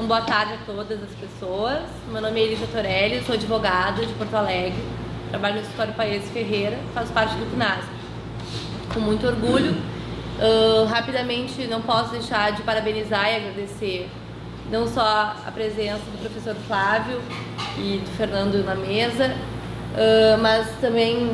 Então, boa tarde a todas as pessoas. Meu nome é Elisa Torelli, sou advogada de Porto Alegre, trabalho no escritório Paes Ferreira, faço parte do CNASP. Com muito orgulho. Rapidamente, não posso deixar de parabenizar e agradecer não só a presença do professor Flávio e do Fernando na mesa, mas também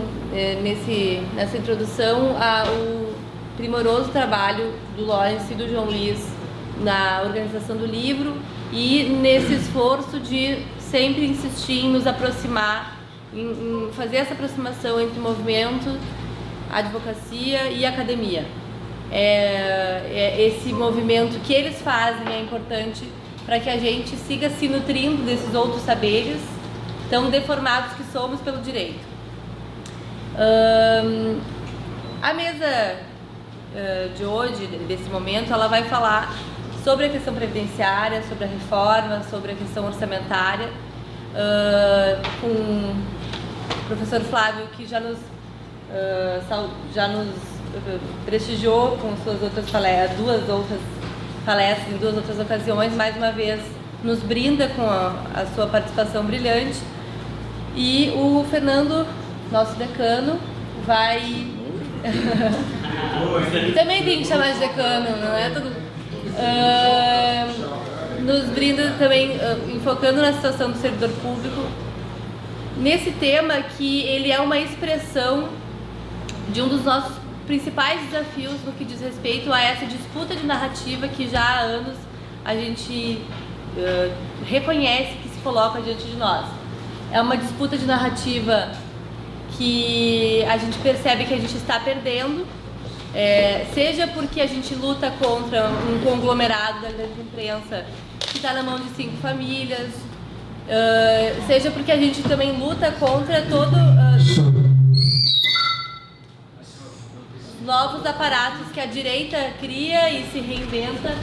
nessa introdução o primoroso trabalho do Lawrence e do João Luiz na organização do livro e nesse esforço de sempre insistir em nos aproximar, em fazer essa aproximação entre movimento, advocacia e academia. Esse movimento que eles fazem é importante para que a gente siga se nutrindo desses outros saberes tão deformados que somos pelo direito. A mesa de hoje, desse momento, ela vai falar sobre a questão previdenciária, sobre a reforma, sobre a questão orçamentária, com o professor Flávio, que já nos prestigiou com suas outras palestras, duas outras palestras em duas outras ocasiões, mais uma vez nos brinda com a sua participação brilhante. E o Fernando, nosso decano, vai... Também tem que chamar de decano, não é? Nos brinda também, enfocando na situação do servidor público, nesse tema que ele é uma expressão de um dos nossos principais desafios no que diz respeito a essa disputa de narrativa que já há anos a gente reconhece que se coloca diante de nós. É uma disputa de narrativa que a gente percebe que a gente está perdendo, seja porque a gente luta contra um conglomerado da grande imprensa que está na mão de 5 famílias, seja porque a gente também luta contra todo... novos aparatos que a direita cria e se reinventa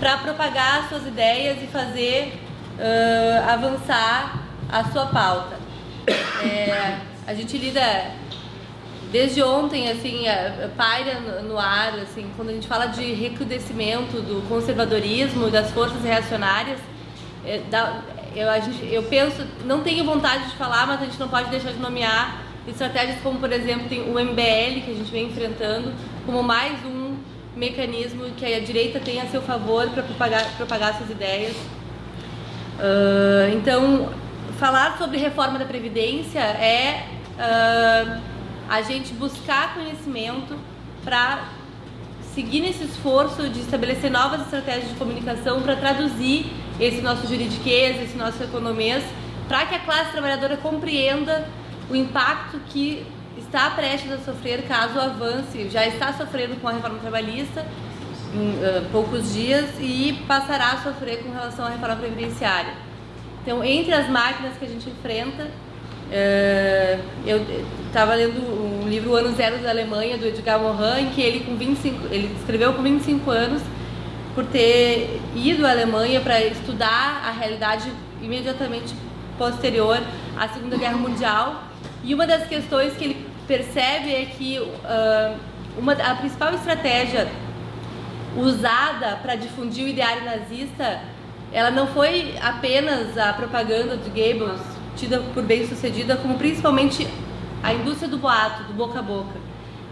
para propagar suas ideias e fazer avançar a sua pauta. A gente lida desde ontem, assim, paira no ar, assim, quando a gente fala de recrudescimento do conservadorismo e das forças reacionárias, eu penso, não tenho vontade de falar, mas a gente não pode deixar de nomear estratégias como, por exemplo, tem o MBL, que a gente vem enfrentando, como mais um mecanismo que a direita tem a seu favor para propagar suas ideias. Então, falar sobre reforma da Previdência é a gente buscar conhecimento para seguir nesse esforço de estabelecer novas estratégias de comunicação para traduzir esse nosso juridiquês, esse nosso economês, para que a classe trabalhadora compreenda o impacto que está prestes a sofrer caso avance, já está sofrendo com a reforma trabalhista em poucos dias e passará a sofrer com relação à reforma previdenciária. Então, entre as máquinas que a gente enfrenta, eu estava lendo um livro, O Ano Zero da Alemanha, do Edgar Morin, em que ele escreveu com 25 anos, por ter ido à Alemanha para estudar a realidade imediatamente posterior à Segunda Guerra Mundial. E uma das questões que ele percebe é que a principal estratégia usada para difundir o ideário nazista, ela não foi apenas a propaganda de Goebbels, tida por bem sucedida, como principalmente a indústria do boato, do boca a boca.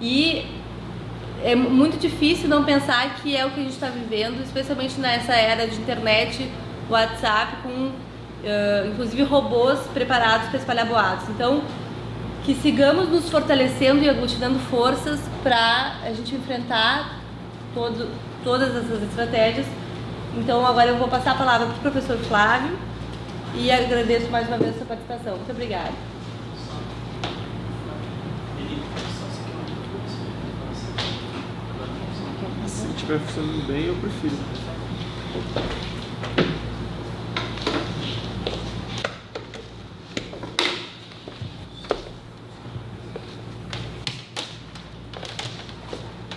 E é muito difícil não pensar que é o que a gente está vivendo, especialmente nessa era de internet, WhatsApp, com inclusive robôs preparados para espalhar boatos. Então, que sigamos nos fortalecendo e aglutinando forças para a gente enfrentar todas essas estratégias. Então, agora eu vou passar a palavra para o professor Flávio e agradeço mais uma vez a sua participação. Muito obrigada. Se estiver funcionando bem, eu prefiro.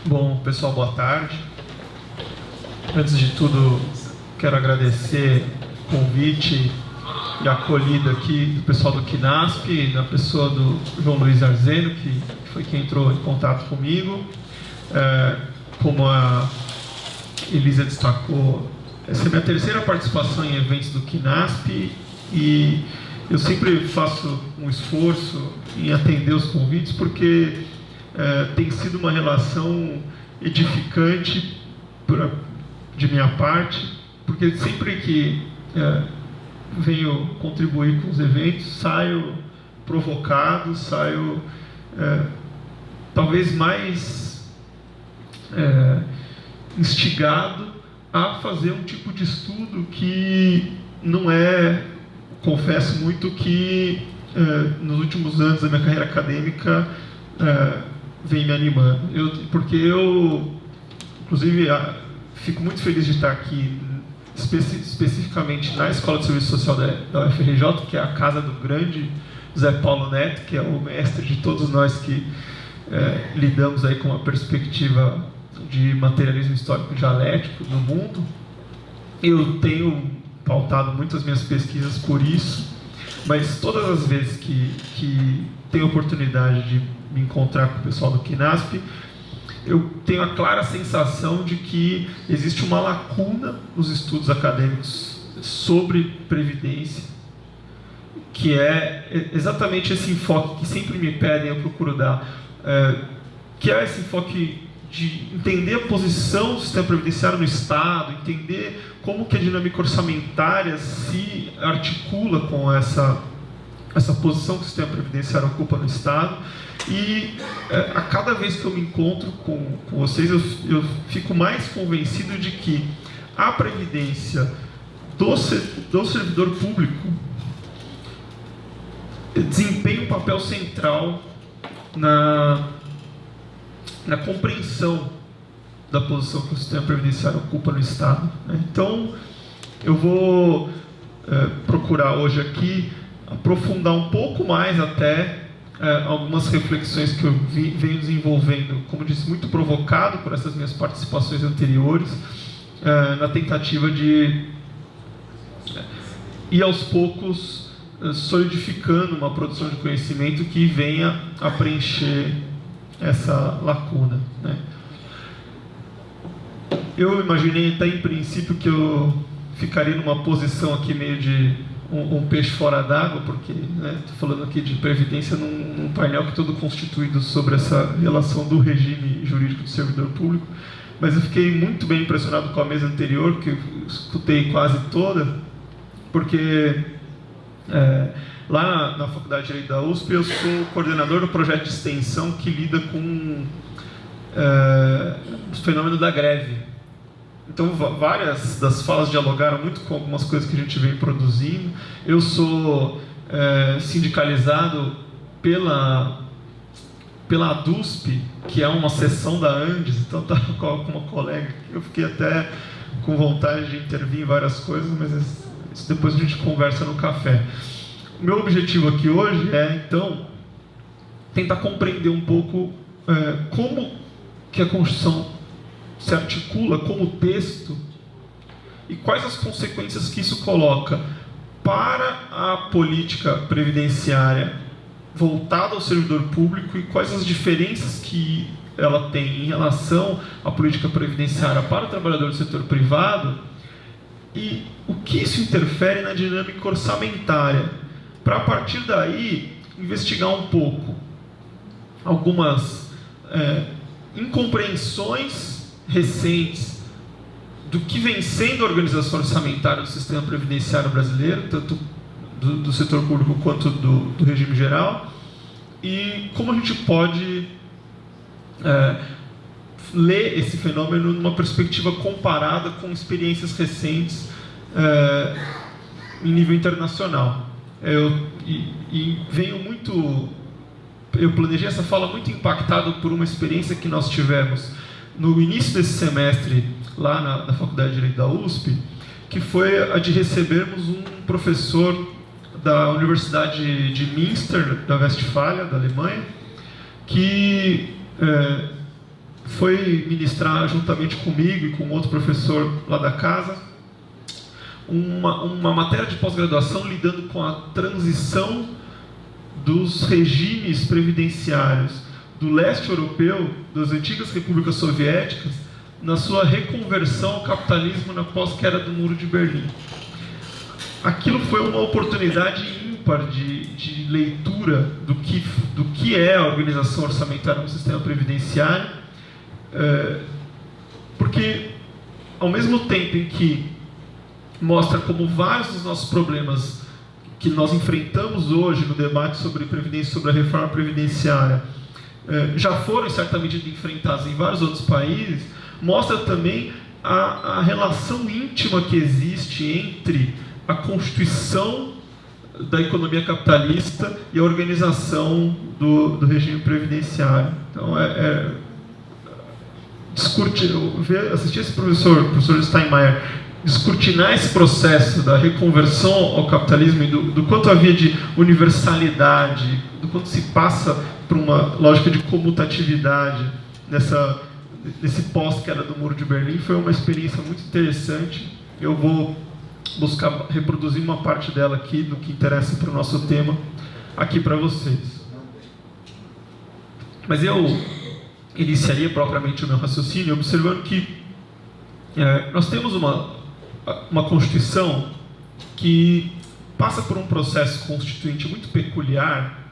Bom, pessoal, boa tarde. Antes de tudo, quero agradecer o convite e a acolhida aqui do pessoal do CNASP, na pessoa do João Luiz Arzeno, que foi quem entrou em contato comigo. Como a Elisa destacou, essa é a minha terceira participação em eventos do KNASP e eu sempre faço um esforço em atender os convites porque tem sido uma relação edificante de minha parte, porque sempre que venho contribuir com os eventos, saio provocado, saio talvez mais instigado a fazer um tipo de estudo que não confesso muito que nos últimos anos da minha carreira acadêmica vem me animando. Porque eu, inclusive, fico muito feliz de estar aqui, especificamente na Escola de Serviço Social da UFRJ, que é a casa do grande Zé Paulo Neto, que é o mestre de todos nós que lidamos aí com uma perspectiva de materialismo histórico dialético no mundo. Eu tenho pautado muitas minhas pesquisas por isso, mas todas as vezes que tenho a oportunidade de me encontrar com o pessoal do KNASP, eu tenho a clara sensação de que existe uma lacuna nos estudos acadêmicos sobre previdência, que é exatamente esse enfoque que sempre me pedem, eu procuro dar, que é esse enfoque de entender a posição do sistema previdenciário no Estado, entender como que a dinâmica orçamentária se articula com essa posição que o sistema previdenciário ocupa no Estado. E a cada vez que eu me encontro com vocês, eu fico mais convencido de que a previdência do servidor público desempenha um papel central na compreensão da posição que o sistema previdenciário ocupa no Estado. Então, eu vou procurar hoje aqui aprofundar um pouco mais até algumas reflexões que eu venho desenvolvendo, como disse, muito provocado por essas minhas participações anteriores, na tentativa de ir aos poucos solidificando uma produção de conhecimento que venha a preencher essa lacuna. Eu imaginei até em princípio que eu ficaria numa posição aqui meio de um peixe fora d'água, porque estou falando aqui de previdência num painel que é todo constituído sobre essa relação do regime jurídico do servidor público, mas eu fiquei muito bem impressionado com a mesa anterior, que eu escutei quase toda, porque lá na Faculdade de Direito da USP eu sou coordenador do projeto de extensão que lida com o fenômeno da greve. Então, várias das falas dialogaram muito com algumas coisas que a gente vem produzindo. Eu sou sindicalizado pela ADUSP, que é uma seção da Andes, então estava com uma colega. Eu fiquei até com vontade de intervir em várias coisas, mas isso depois a gente conversa no café. O meu objetivo aqui hoje é, então, tentar compreender um pouco como que a Constituição se articula como texto e quais as consequências que isso coloca para a política previdenciária voltada ao servidor público e quais as diferenças que ela tem em relação à política previdenciária para o trabalhador do setor privado e o que isso interfere na dinâmica orçamentária, para a partir daí investigar um pouco algumas incompreensões recentes do que vem sendo a organização orçamentária do sistema previdenciário brasileiro, tanto do setor público quanto do regime geral, e como a gente pode ler esse fenômeno numa perspectiva comparada com experiências recentes em nível internacional. Eu planejei essa fala muito impactado por uma experiência que nós tivemos no início desse semestre lá na Faculdade de Direito da USP, que foi a de recebermos um professor da Universidade de Münster, da Westfália, da Alemanha, que foi ministrar juntamente comigo e com outro professor lá da casa uma matéria de pós-graduação lidando com a transição dos regimes previdenciários do leste europeu, das antigas repúblicas soviéticas, na sua reconversão ao capitalismo na pós-queda do Muro de Berlim. Aquilo foi uma oportunidade ímpar de leitura do que é a organização orçamentária no sistema previdenciário, porque, ao mesmo tempo em que mostra como vários dos nossos problemas que nós enfrentamos hoje no debate sobre previdência, sobre a reforma previdenciária, já foram, em certa medida, enfrentados em vários outros países, mostra também a relação íntima que existe entre a constituição da economia capitalista e a organização do regime previdenciário. Então, assistir esse professor Steinmeier, descortinar esse processo da reconversão ao capitalismo e do quanto havia de universalidade, do quanto se passa por uma lógica de comutatividade nesse pós-queda do Muro de Berlim, foi uma experiência muito interessante. Eu vou buscar reproduzir uma parte dela aqui, do que interessa para o nosso tema, aqui para vocês. Mas eu iniciaria propriamente o meu raciocínio observando que nós temos uma Constituição que passa por um processo constituinte muito peculiar,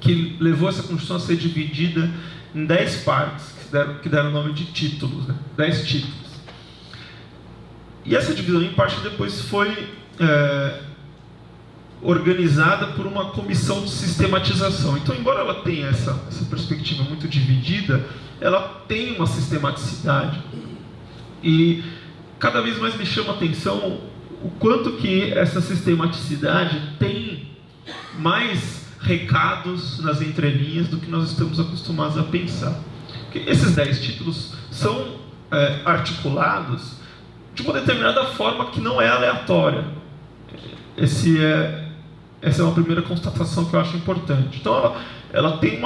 que levou essa Constituição a ser dividida em 10 partes, que deram o nome de títulos, né? 10 títulos. E essa divisão, em parte, depois foi organizada por uma comissão de sistematização. Então, embora ela tenha essa perspectiva muito dividida, ela tem uma sistematicidade. E cada vez mais me chama a atenção o quanto que essa sistematicidade tem mais recados nas entrelinhas do que nós estamos acostumados a pensar. Porque esses 10 títulos são articulados de uma determinada forma que não é aleatória. Essa é uma primeira constatação que eu acho importante. Então, ela tem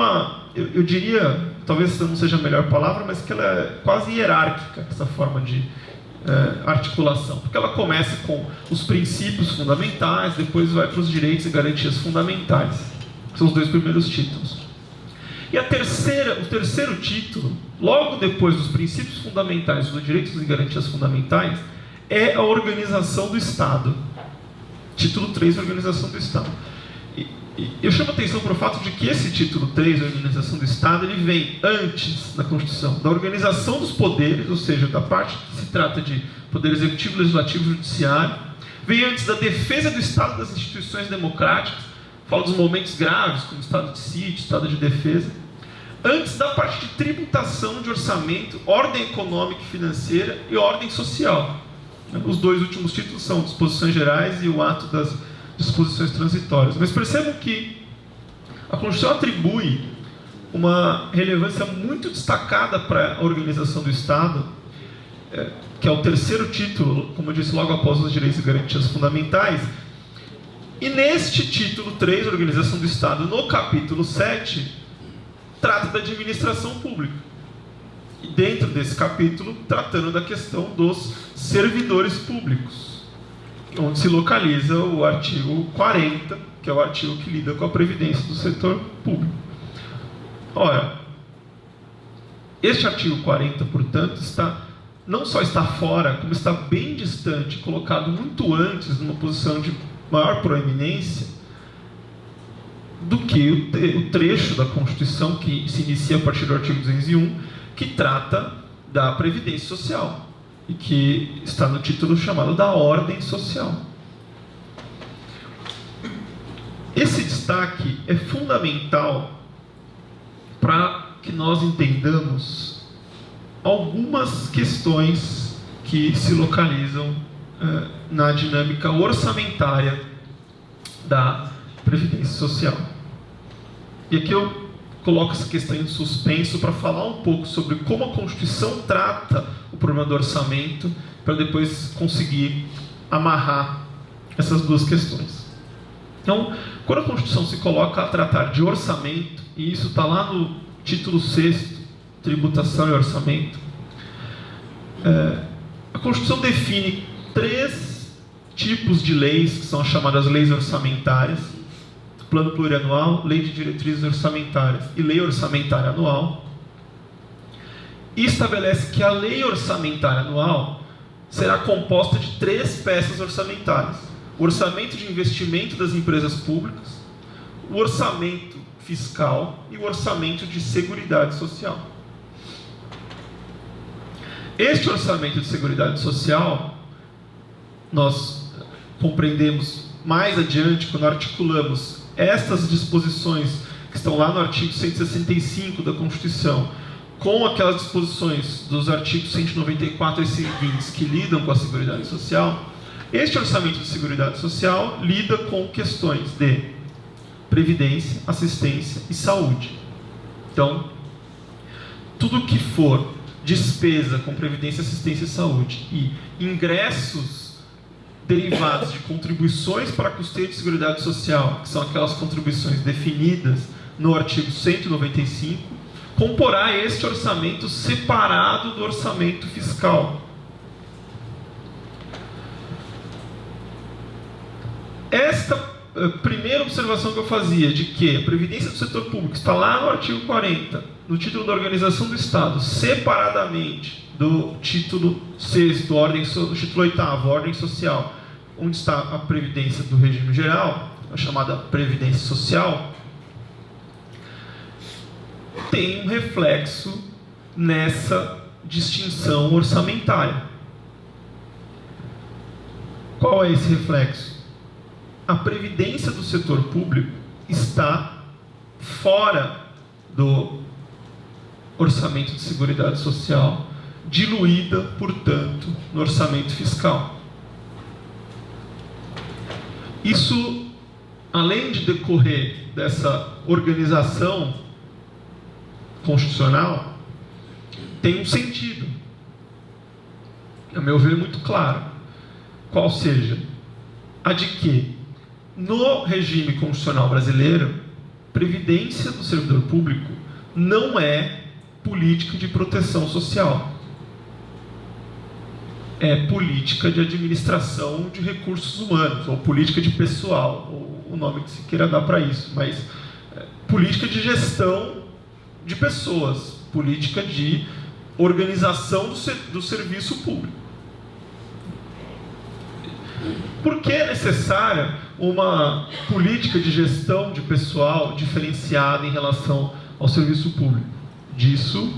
eu diria, talvez não seja a melhor palavra, mas que ela é quase hierárquica, essa forma de articulação. Porque ela começa com os princípios fundamentais, depois vai para os direitos e garantias fundamentais. São os 2 primeiros títulos. E o terceiro título, logo depois dos princípios fundamentais, dos direitos e garantias fundamentais, é a organização do Estado. Título 3, organização do Estado. E eu chamo a atenção para o fato de que esse título 3, organização do Estado, ele vem antes da Constituição, da organização dos poderes, ou seja, da parte que se trata de poder executivo, legislativo e judiciário, vem antes da defesa do Estado das instituições democráticas, fala dos momentos graves, como estado de sítio, estado de defesa, antes da parte de tributação, de orçamento, ordem econômica e financeira e ordem social. Os 2 últimos títulos são disposições gerais e o ato das disposições transitórias. Mas percebam que a Constituição atribui uma relevância muito destacada para a organização do Estado, que é o terceiro título, como eu disse, logo após os direitos e garantias fundamentais. E neste título 3, Organização do Estado, no capítulo 7, trata da administração pública. E dentro desse capítulo, tratando da questão dos servidores públicos, onde se localiza o artigo 40, que é o artigo que lida com a previdência do setor público. Ora, este artigo 40, portanto, não só está fora, como está bem distante, colocado muito antes, numa posição de maior proeminência, do que o trecho da Constituição que se inicia a partir do artigo 201, que trata da Previdência Social, e que está no título chamado da Ordem Social. Esse destaque é fundamental para que nós entendamos algumas questões que se localizam na dinâmica orçamentária da Previdência Social. E aqui eu coloco essa questão em suspenso para falar um pouco sobre como a Constituição trata o problema do orçamento, para depois conseguir amarrar essas 2 questões. Então, quando a Constituição se coloca a tratar de orçamento, e isso está lá no título 6º, Tributação e Orçamento, a Constituição define 3 tipos de leis, que são as chamadas leis orçamentárias: plano plurianual, lei de diretrizes orçamentárias e lei orçamentária anual. e estabelece que a lei orçamentária anual será composta de 3 peças orçamentárias: o orçamento de investimento das empresas públicas, o orçamento fiscal e o orçamento de seguridade social. Este orçamento de seguridade social, nós compreendemos mais adiante quando articulamos estas disposições que estão lá no artigo 165 da Constituição, com aquelas disposições dos artigos 194 e seguintes que lidam com a Seguridade Social. Este orçamento de Seguridade Social lida com questões de previdência, assistência e saúde. Então, tudo que for despesa com previdência, assistência e saúde e ingressos derivados de contribuições para custeio de Seguridade Social, que são aquelas contribuições definidas no artigo 195, comporá este orçamento separado do orçamento fiscal. Esta primeira observação que eu fazia, de que a Previdência do Setor Público está lá no artigo 40, no título da Organização do Estado, separadamente do título 6º, do título 8º, Ordem Social, onde está a Previdência do Regime Geral, a chamada Previdência Social, tem um reflexo nessa distinção orçamentária. Qual é esse reflexo? A previdência do setor público está fora do orçamento de seguridade social, diluída, portanto, no orçamento fiscal. Isso, além de decorrer dessa organização constitucional, tem um sentido, a meu ver, muito claro. Qual seja? A de que, no regime constitucional brasileiro, previdência do servidor público não é política de proteção social. É política de administração de recursos humanos, ou política de pessoal, ou o nome que se queira dar para isso, mas política de gestão de pessoas, política de organização do serviço público. Por que é necessária uma política de gestão de pessoal diferenciada em relação ao serviço público? Disso,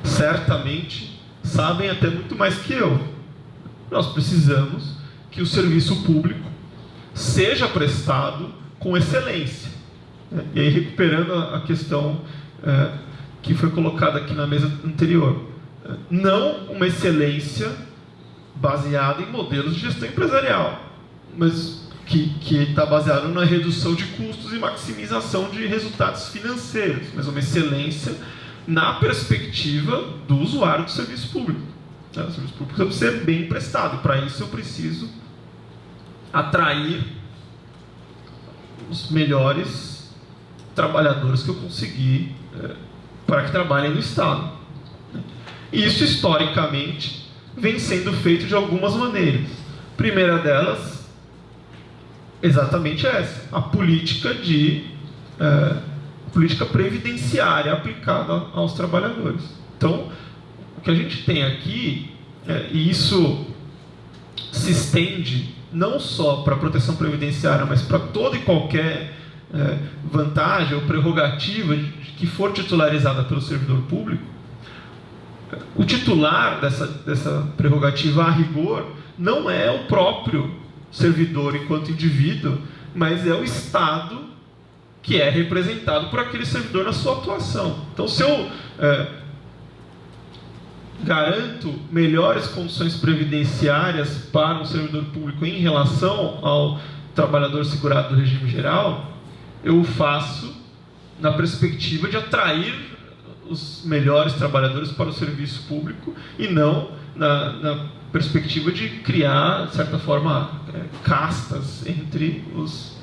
certamente, sabem até muito mais que eu. Nós precisamos que o serviço público seja prestado com excelência. E aí, recuperando a questão que foi colocada aqui na mesa anterior, não uma excelência baseada em modelos de gestão empresarial, mas que está baseado na redução de custos e maximização de resultados financeiros, mas uma excelência na perspectiva do usuário do serviço público. O serviço público precisa ser bem prestado, e para isso eu preciso atrair os melhores trabalhadores que eu conseguir para que trabalhem no Estado. E isso, historicamente, vem sendo feito de algumas maneiras. A primeira delas, exatamente essa, a política política previdenciária aplicada aos trabalhadores. Então, o que a gente tem aqui, e isso se estende não só para a proteção previdenciária, mas para toda e qualquer vantagem ou prerrogativa que for titularizada pelo servidor público, o titular dessa prerrogativa, a rigor, não é o próprio servidor enquanto indivíduo, mas é o Estado que é representado por aquele servidor na sua atuação. Então, se eu garanto melhores condições previdenciárias para um servidor público em relação ao trabalhador segurado do regime geral, eu o faço na perspectiva de atrair os melhores trabalhadores para o serviço público e não na perspectiva de criar, de certa forma, castas entre os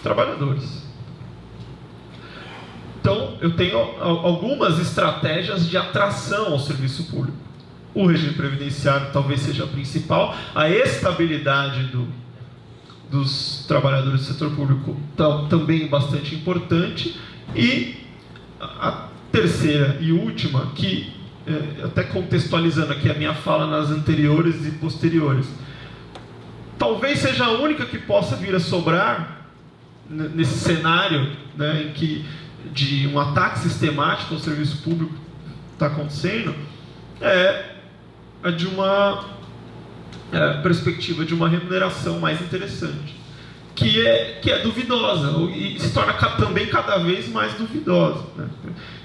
trabalhadores. Então, eu tenho algumas estratégias de atração ao serviço público. O regime previdenciário talvez seja a principal, a estabilidade dos trabalhadores do setor público também bastante importante, e a terceira e última, que até contextualizando aqui a minha fala nas anteriores e posteriores, talvez seja a única que possa vir a sobrar nesse cenário, né, em que de um ataque sistemático ao serviço público está acontecendo, é a de uma perspectiva de uma remuneração mais interessante, que é duvidosa e se torna também cada vez mais duvidosa, né?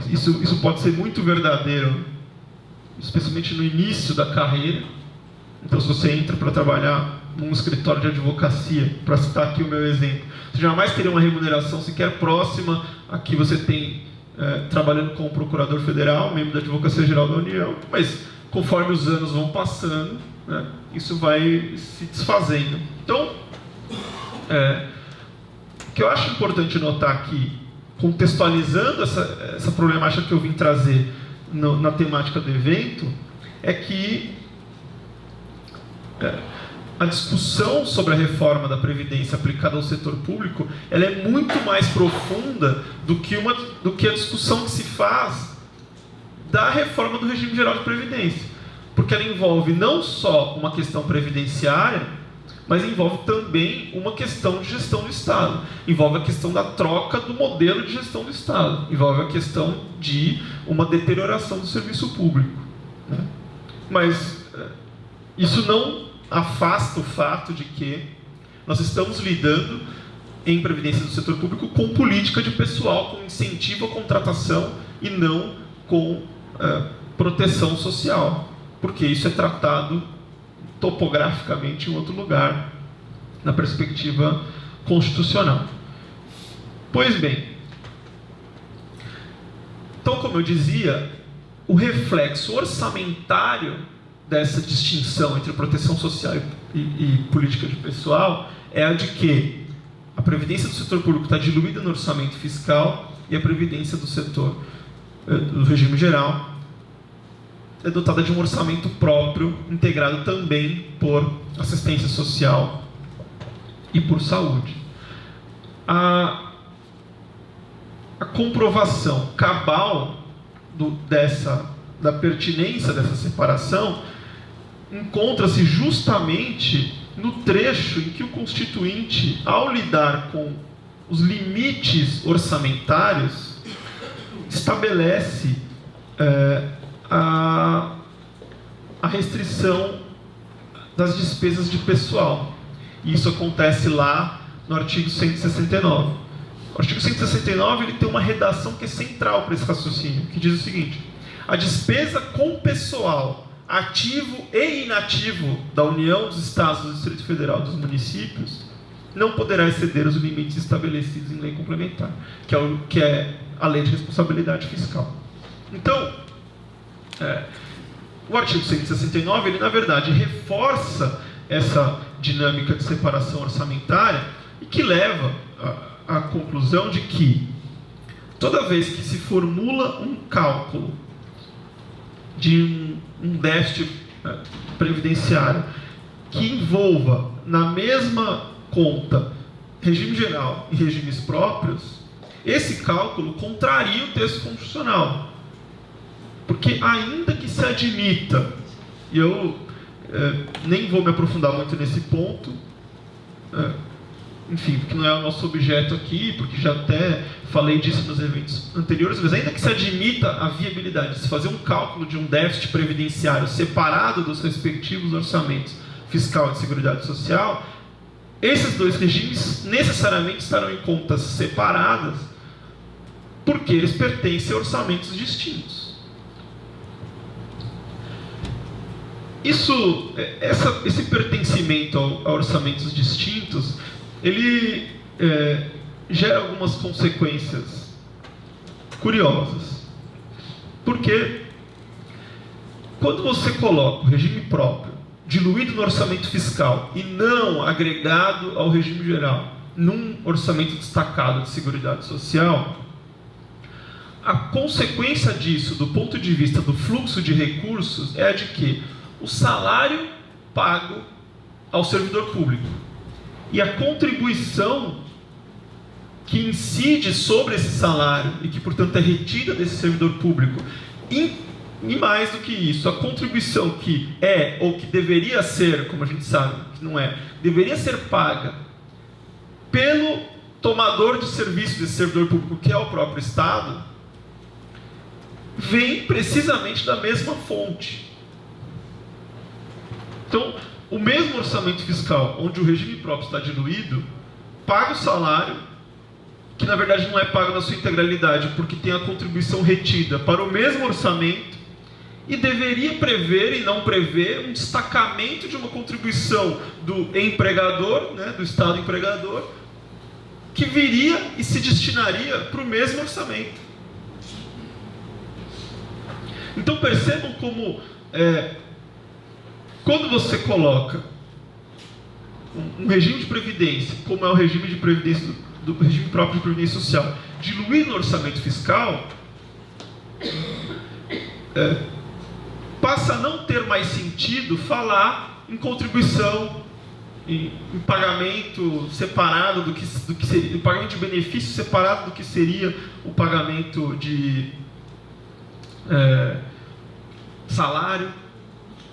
Isso pode ser muito verdadeiro, especialmente no início da carreira. Então, se você entra para trabalhar num escritório de advocacia, para citar aqui o meu exemplo, você jamais teria uma remuneração sequer próxima a que você tem trabalhando como procurador federal, membro da Advocacia Geral da União, mas conforme os anos vão passando, né, isso vai se desfazendo. Então, o que eu acho importante notar aqui, contextualizando essa problemática que eu vim trazer na temática do evento, é que a discussão sobre a reforma da Previdência aplicada ao setor público, ela é muito mais profunda do que a discussão que se faz da reforma do regime geral de Previdência. Porque ela envolve não só uma questão previdenciária, mas envolve também uma questão de gestão do Estado. Envolve a questão da troca do modelo de gestão do Estado. Envolve a questão de uma deterioração do serviço público, né? Mas isso não afasta o fato de que nós estamos lidando em previdência do setor público com política de pessoal, com incentivo à contratação e não com proteção social, porque isso é tratado topograficamente em outro lugar, na perspectiva constitucional. Pois bem, então, como eu dizia, o reflexo orçamentário dessa distinção entre proteção social e política de pessoal é a de que a previdência do setor público está diluída no orçamento fiscal e a previdência do setor do regime geral é dotada de um orçamento próprio, integrado também por assistência social e por saúde. A comprovação cabal da pertinência dessa separação encontra-se justamente no trecho em que o Constituinte, ao lidar com os limites orçamentários, estabelece a restrição das despesas de pessoal. E isso acontece lá no artigo 169. O artigo 169 ele tem uma redação que é central para esse raciocínio, que diz o seguinte: a despesa com pessoal ativo e inativo da União, dos Estados, do Distrito Federal, dos municípios, não poderá exceder os limites estabelecidos em lei complementar, que é a Lei de Responsabilidade Fiscal. Então, o artigo 169, ele na verdade reforça essa dinâmica de separação orçamentária e que leva à conclusão de que toda vez que se formula um cálculo de um déficit previdenciário que envolva na mesma conta regime geral e regimes próprios, esse cálculo contraria o texto constitucional. Porque ainda que se admita, e eu nem vou me aprofundar muito nesse ponto, enfim, porque não é o nosso objeto aqui, porque já até falei disso nos eventos anteriores, mas ainda que se admita a viabilidade de se fazer um cálculo de um déficit previdenciário separado dos respectivos orçamentos fiscal e de seguridade social, esses dois regimes necessariamente estarão em contas separadas, porque eles pertencem a orçamentos distintos. Esse pertencimento a orçamentos distintos, ele gera algumas consequências curiosas. Porque quando você coloca o regime próprio diluído no orçamento fiscal e não agregado ao regime geral, num orçamento destacado de seguridade social, a consequência disso, do ponto de vista do fluxo de recursos, é a de que o salário pago ao servidor público e a contribuição que incide sobre esse salário e que, portanto, é retida desse servidor público E mais do que isso, a contribuição que é ou que deveria ser, como a gente sabe que não é, deveria ser paga pelo tomador de serviço desse servidor público, que é o próprio Estado, vem precisamente da mesma fonte. Então, o mesmo orçamento fiscal, onde o regime próprio está diluído, paga o salário, que na verdade não é pago na sua integralidade, porque tem a contribuição retida para o mesmo orçamento, e deveria prever e não prever um destacamento de uma contribuição do empregador, né, do Estado empregador, que viria e se destinaria para o mesmo orçamento. Então percebam como, quando você coloca um regime de previdência, como é o regime de previdência do regime próprio de previdência social, diluído no orçamento fiscal, passa a não ter mais sentido falar em contribuição, em pagamento separado do que seria, o pagamento de benefício separado do que seria o pagamento de salário.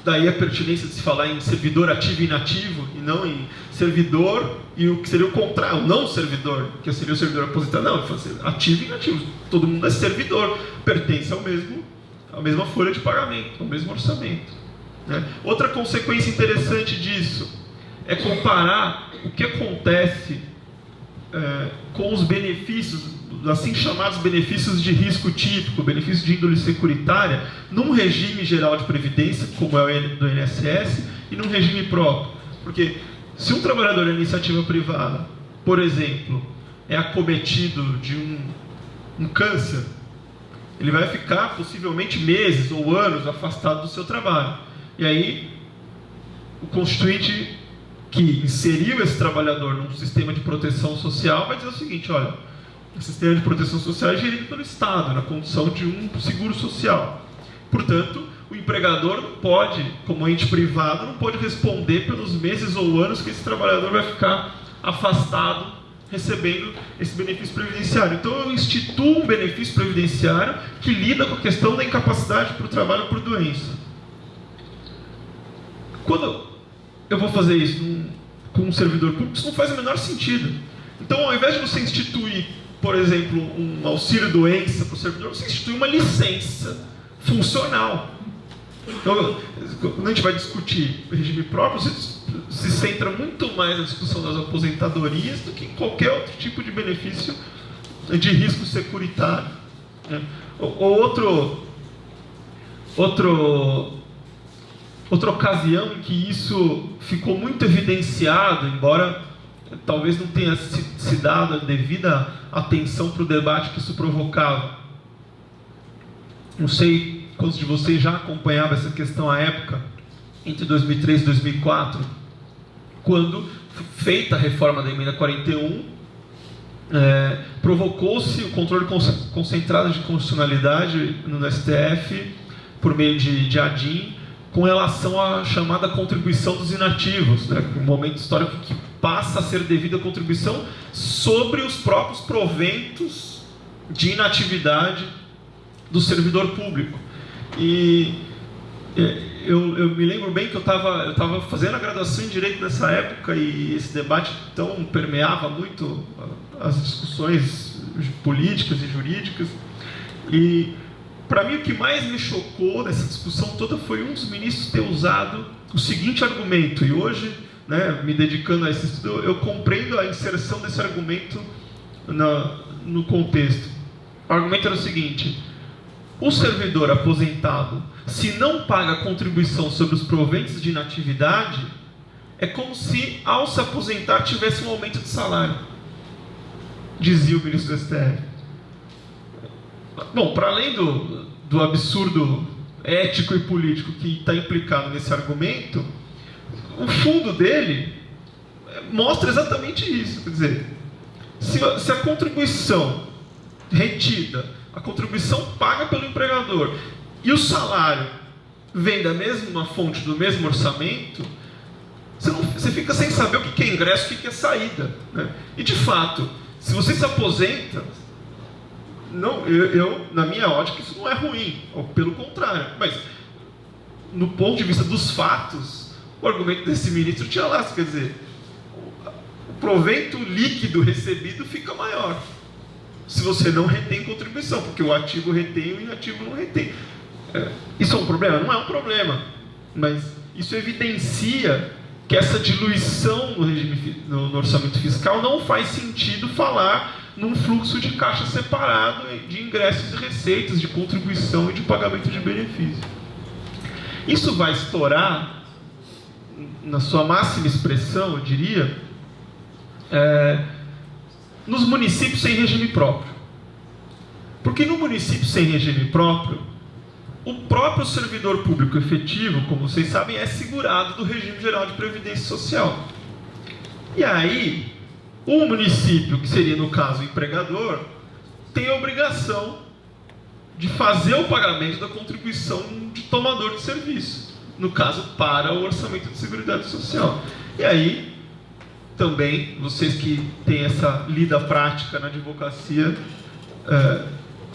Daí a pertinência de se falar em servidor ativo e inativo, e não em servidor e o que seria o contrário, o não servidor, que seria o servidor aposentado. Não, ativo e inativo, todo mundo é servidor, pertence à mesma folha de pagamento, ao mesmo orçamento, né? Outra consequência interessante disso é comparar o que acontece com os benefícios, assim chamados benefícios de risco típico, benefícios de índole securitária, num regime geral de previdência, como é o do INSS, e num regime próprio. Porque se um trabalhador da iniciativa privada, por exemplo, é acometido de um câncer, ele vai ficar possivelmente meses ou anos afastado do seu trabalho. E aí, o Constituinte que inseriu esse trabalhador num sistema de proteção social vai dizer o seguinte: olha, o sistema de proteção social é gerido pelo Estado, na condição de um seguro social. Portanto, o empregador não pode, como ente privado, não pode responder pelos meses ou anos que esse trabalhador vai ficar afastado, recebendo esse benefício previdenciário. Então eu instituo um benefício previdenciário que lida com a questão da incapacidade para o trabalho por doença. Quando eu vou fazer isso com um servidor público, isso não faz o menor sentido. Então, ao invés de você instituir, por exemplo, um auxílio-doença para o servidor, você institui uma licença funcional. Então, quando a gente vai discutir o regime próprio, você se centra muito mais na discussão das aposentadorias do que em qualquer outro tipo de benefício de risco securitário, né? Outra ocasião em que isso ficou muito evidenciado, embora talvez não tenha se dado a devida atenção para o debate que isso provocava. Não sei quantos de vocês já acompanhavam essa questão à época, entre 2003 e 2004, quando, feita a reforma da emenda 41, provocou-se o controle concentrado de constitucionalidade no STF, por meio de ADIM, com relação à chamada contribuição dos inativos, né? Um momento histórico que passa a ser devida contribuição sobre os próprios proventos de inatividade do servidor público. E eu me lembro bem que eu estava fazendo a graduação em Direito nessa época, e esse debate então permeava muito as discussões políticas e jurídicas. E para mim o que mais me chocou nessa discussão toda foi um dos ministros ter usado o seguinte argumento, e hoje, né, me dedicando a esse estudo, eu compreendo a inserção desse argumento no contexto. O argumento era o seguinte: o servidor aposentado, se não paga contribuição sobre os proventos de inatividade, é como se, ao se aposentar, tivesse um aumento de salário, dizia o ministro do STF. Bom, para além do absurdo ético e político que está implicado nesse argumento, o fundo dele mostra exatamente isso. Quer dizer, se a contribuição retida, a contribuição paga pelo empregador, e o salário vem da mesma fonte, do mesmo orçamento, você fica sem saber o que é ingresso e o que é saída, né? E de fato, se você se aposenta, Não, na minha ótica, isso não é ruim, ou pelo contrário. Mas, no ponto de vista dos fatos, o argumento desse ministro tinha lá, quer dizer, o proveito líquido recebido fica maior se você não retém contribuição, porque o ativo retém e o inativo não retém. Isso é um problema? Não é um problema, mas isso evidencia que essa diluição no orçamento fiscal não faz sentido falar num fluxo de caixa separado de ingressos e receitas, de contribuição e de pagamento de benefício. Isso vai estourar, na sua máxima expressão, eu diria, nos municípios sem regime próprio. Porque no município sem regime próprio, o próprio servidor público efetivo, como vocês sabem, é segurado do regime geral de previdência social. E aí, o município, que seria no caso o empregador, tem a obrigação de fazer o pagamento da contribuição de tomador de serviço, no caso para o orçamento de seguridade social. E aí, também, vocês que têm essa lida prática na advocacia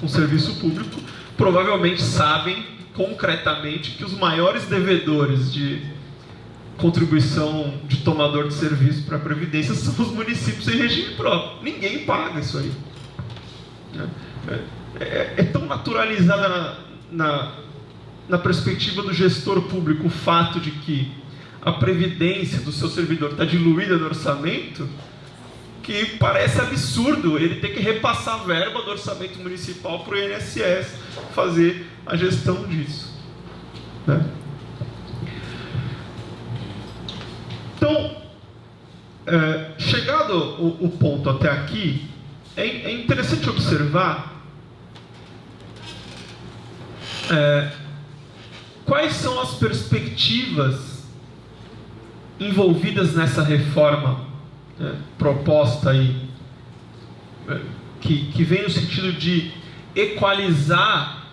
com serviço público, provavelmente sabem concretamente que os maiores devedores de contribuição de tomador de serviço para a Previdência são os municípios sem regime próprio. Ninguém paga isso aí. É tão naturalizada na perspectiva do gestor público o fato de que a previdência do seu servidor está diluída no orçamento, que parece absurdo ele ter que repassar a verba do orçamento municipal para o INSS fazer a gestão disso. Né? Então, chegado o ponto até aqui, é interessante observar quais são as perspectivas envolvidas nessa reforma proposta aí, que vem no sentido de equalizar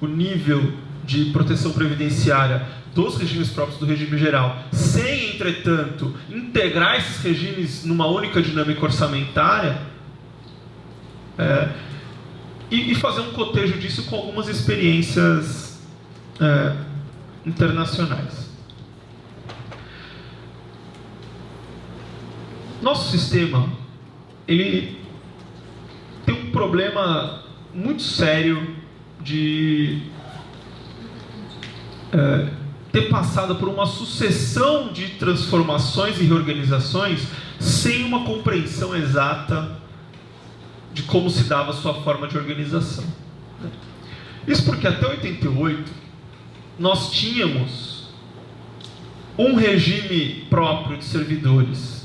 o nível de proteção previdenciária dos regimes próprios do regime geral, sem, entretanto, integrar esses regimes numa única dinâmica orçamentária, e fazer um cotejo disso com algumas experiências internacionais. Nosso sistema, ele tem um problema muito sério de ter passado por uma sucessão de transformações e reorganizações sem uma compreensão exata de como se dava a sua forma de organização. Isso porque até 88 nós tínhamos um regime próprio de servidores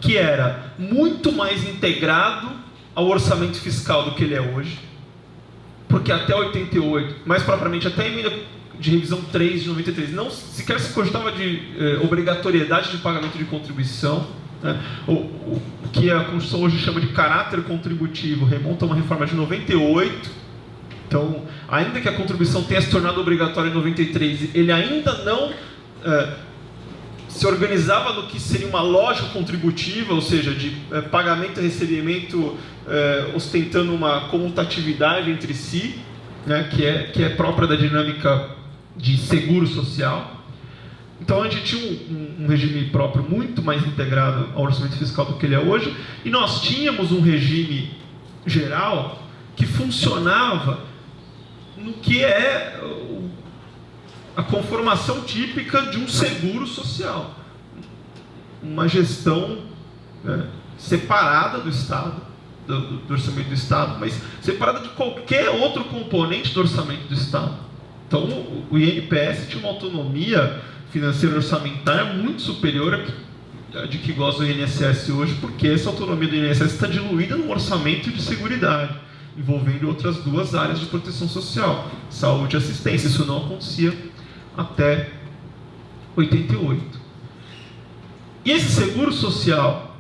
que era muito mais integrado ao orçamento fiscal do que ele é hoje, porque até 88, mais propriamente até a emenda de revisão 3 de 93, não sequer se cogitava de obrigatoriedade de pagamento de contribuição, né? O que a Constituição hoje chama de caráter contributivo remonta a uma reforma de 98. Então, ainda que a contribuição tenha se tornado obrigatória em 93, ele ainda não se organizava no que seria uma lógica contributiva, ou seja, de pagamento e recebimento ostentando uma comutatividade entre si, né, que é própria da dinâmica de seguro social. Então a gente tinha um regime próprio muito mais integrado ao orçamento fiscal do que ele é hoje, e nós tínhamos um regime geral que funcionava no que é a conformação típica de um seguro social, uma gestão separada do Estado, do orçamento do Estado, mas separada de qualquer outro componente do orçamento do Estado. Então o INPS tinha uma autonomia financeira orçamentária muito superior à de que goza o INSS hoje, porque essa autonomia do INSS está diluída no orçamento de seguridade, envolvendo outras duas áreas de proteção social, saúde e assistência. Isso não acontecia até 88. E esse seguro social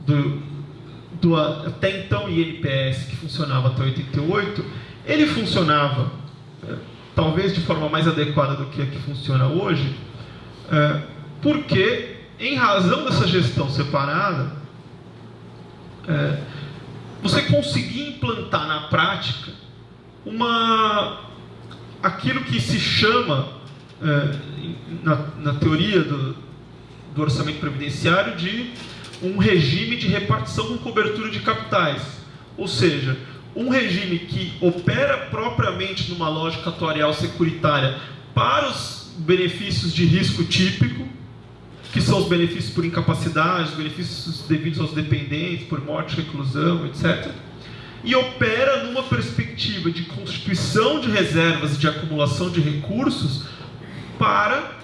do até então INPS, que funcionava até 88, ele funcionava talvez de forma mais adequada do que a que funciona hoje, porque, em razão dessa gestão separada, você conseguir implantar na prática aquilo que se chama, na teoria do orçamento previdenciário, de um regime de repartição com cobertura de capitais. Ou seja, um regime que opera propriamente numa lógica atuarial securitária para os benefícios de risco típico, que são os benefícios por incapacidade, os benefícios devidos aos dependentes, por morte, reclusão, etc. E opera numa perspectiva de constituição de reservas e de acumulação de recursos para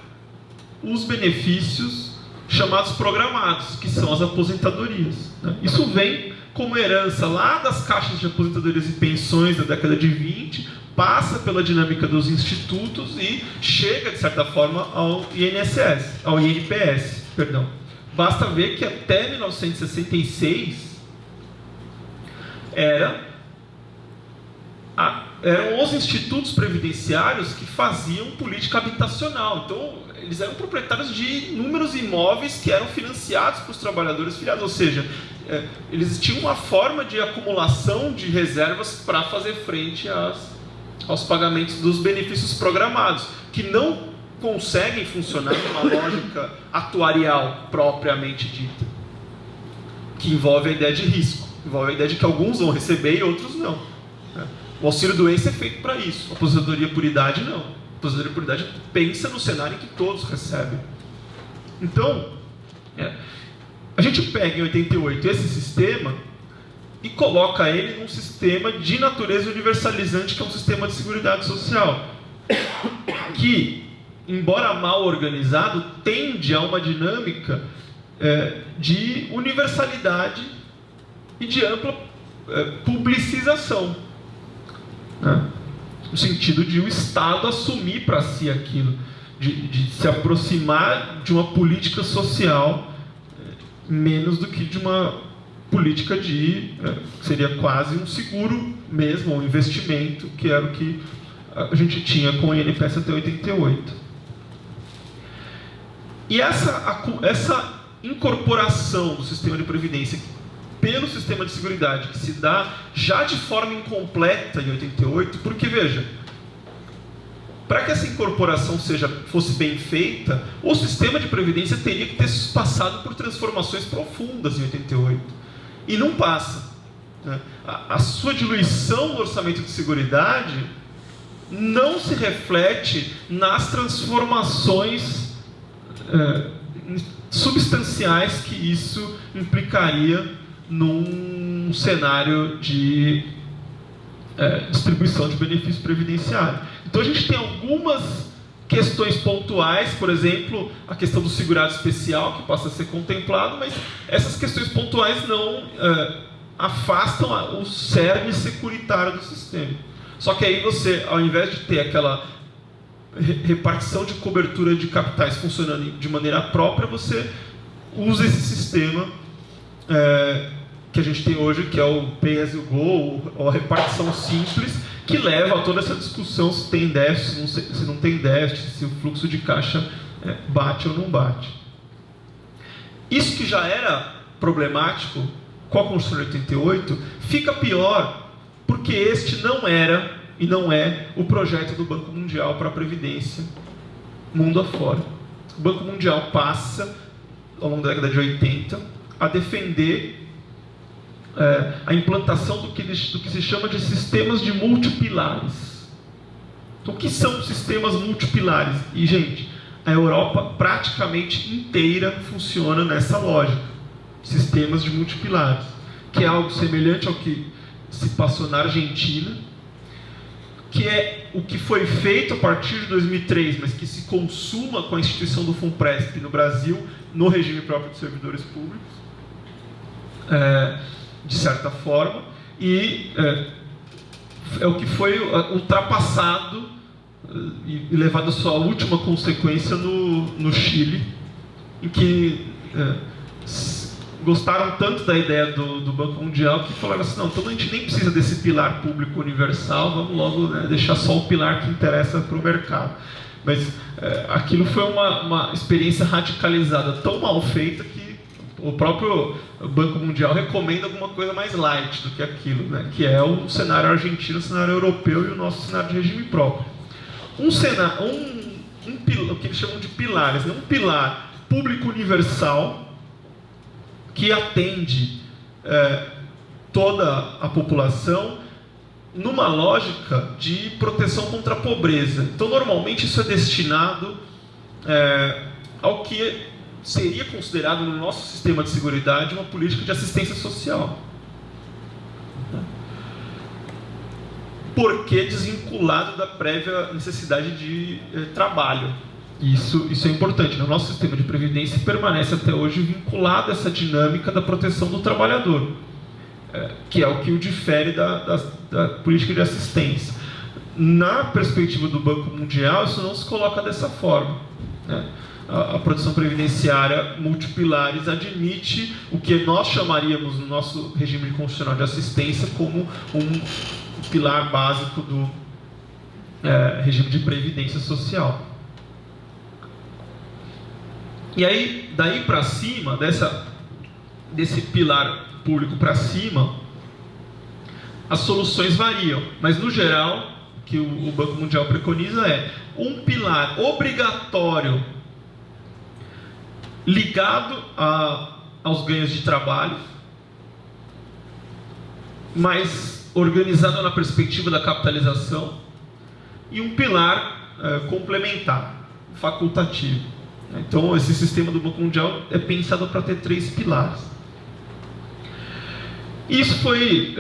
os benefícios chamados programados, que são as aposentadorias. Isso vem como herança lá das caixas de aposentadorias e pensões da década de 20, passa pela dinâmica dos institutos e chega, de certa forma, ao INPS. Basta ver que até 1966 eram os institutos previdenciários que faziam política habitacional. Então, eles eram proprietários de inúmeros imóveis que eram financiados para os trabalhadores filiados, ou seja, eles tinham uma forma de acumulação de reservas para fazer frente aos pagamentos dos benefícios programados, que não conseguem funcionar numa lógica atuarial propriamente dita, que envolve a ideia de risco, envolve a ideia de que alguns vão receber e outros não. O auxílio-doença é feito para isso, a aposentadoria por idade não. A aposentadoria por idade pensa no cenário em que todos recebem. Então, a gente pega em 88 esse sistema e coloca ele num sistema de natureza universalizante, que é um sistema de seguridade social, que, embora mal organizado, tende a uma dinâmica de universalidade e de ampla publicização, no sentido de o Estado assumir para si aquilo, de se aproximar de uma política social menos do que de uma política seria quase um seguro mesmo, um investimento, que era o que a gente tinha com o INPS até 88. E essa incorporação do sistema de previdência pelo sistema de seguridade, que se dá já de forma incompleta em 88, porque, veja, para que essa incorporação fosse bem feita, o sistema de previdência teria que ter passado por transformações profundas em 88. E não passa. A sua diluição no orçamento de seguridade não se reflete nas transformações substanciais que isso implicaria num cenário de distribuição de benefício previdenciário. Então a gente tem algumas questões pontuais, por exemplo, a questão do segurado especial, que passa a ser contemplado, mas essas questões pontuais não afastam o cerne securitário do sistema. Só que aí você, ao invés de ter aquela repartição de cobertura de capitais funcionando de maneira própria, você usa esse sistema que a gente tem hoje, que é o pay as you go, ou a repartição simples, que leva a toda essa discussão se tem déficit, se não tem déficit, se o fluxo de caixa bate ou não bate. Isso que já era problemático com a Constituição de 88, fica pior, porque este não era e não é o projeto do Banco Mundial para a Previdência mundo afora. O Banco Mundial passa, ao longo da década de 80, a defender a implantação do que se chama de sistemas de multipilares. Então, o que são sistemas multipilares? E, gente, a Europa praticamente inteira funciona nessa lógica. Sistemas de multipilares, que é algo semelhante ao que se passou na Argentina, que é o que foi feito a partir de 2003, mas que se consuma com a instituição do FUNPRESP no Brasil, no regime próprio de servidores públicos, de certa forma, e é o que foi ultrapassado e levado à sua última consequência no Chile, em que gostaram tanto da ideia do Banco Mundial que falaram assim, não, então a gente nem precisa desse pilar público universal, vamos logo deixar só o pilar que interessa para o mercado. Mas aquilo foi uma experiência radicalizada tão mal feita que O próprio Banco Mundial recomenda alguma coisa mais light do que aquilo, né? Que é o cenário argentino, o cenário europeu e o nosso cenário de regime próprio. O que eles chamam de pilares, né? Um pilar público universal que atende toda a população numa lógica de proteção contra a pobreza. Então, normalmente, isso é destinado ao que seria considerado no nosso sistema de seguridade uma política de assistência social. Porque desvinculado da prévia necessidade de trabalho. Isso é importante. O nosso sistema de previdência permanece até hoje vinculado a essa dinâmica da proteção do trabalhador, que é o que o difere da política de assistência. Na perspectiva do Banco Mundial, isso não se coloca dessa forma, né? A proteção previdenciária multipilares admite o que nós chamaríamos no nosso regime constitucional de assistência como um pilar básico do regime de previdência social. E aí, daí para cima, desse pilar público para cima, as soluções variam, mas no geral, o que o Banco Mundial preconiza é um pilar obrigatório ligado aos ganhos de trabalho, mas organizado na perspectiva da capitalização, e um pilar complementar, facultativo. Então, esse sistema do Banco Mundial é pensado para ter 3 pilares. Isso foi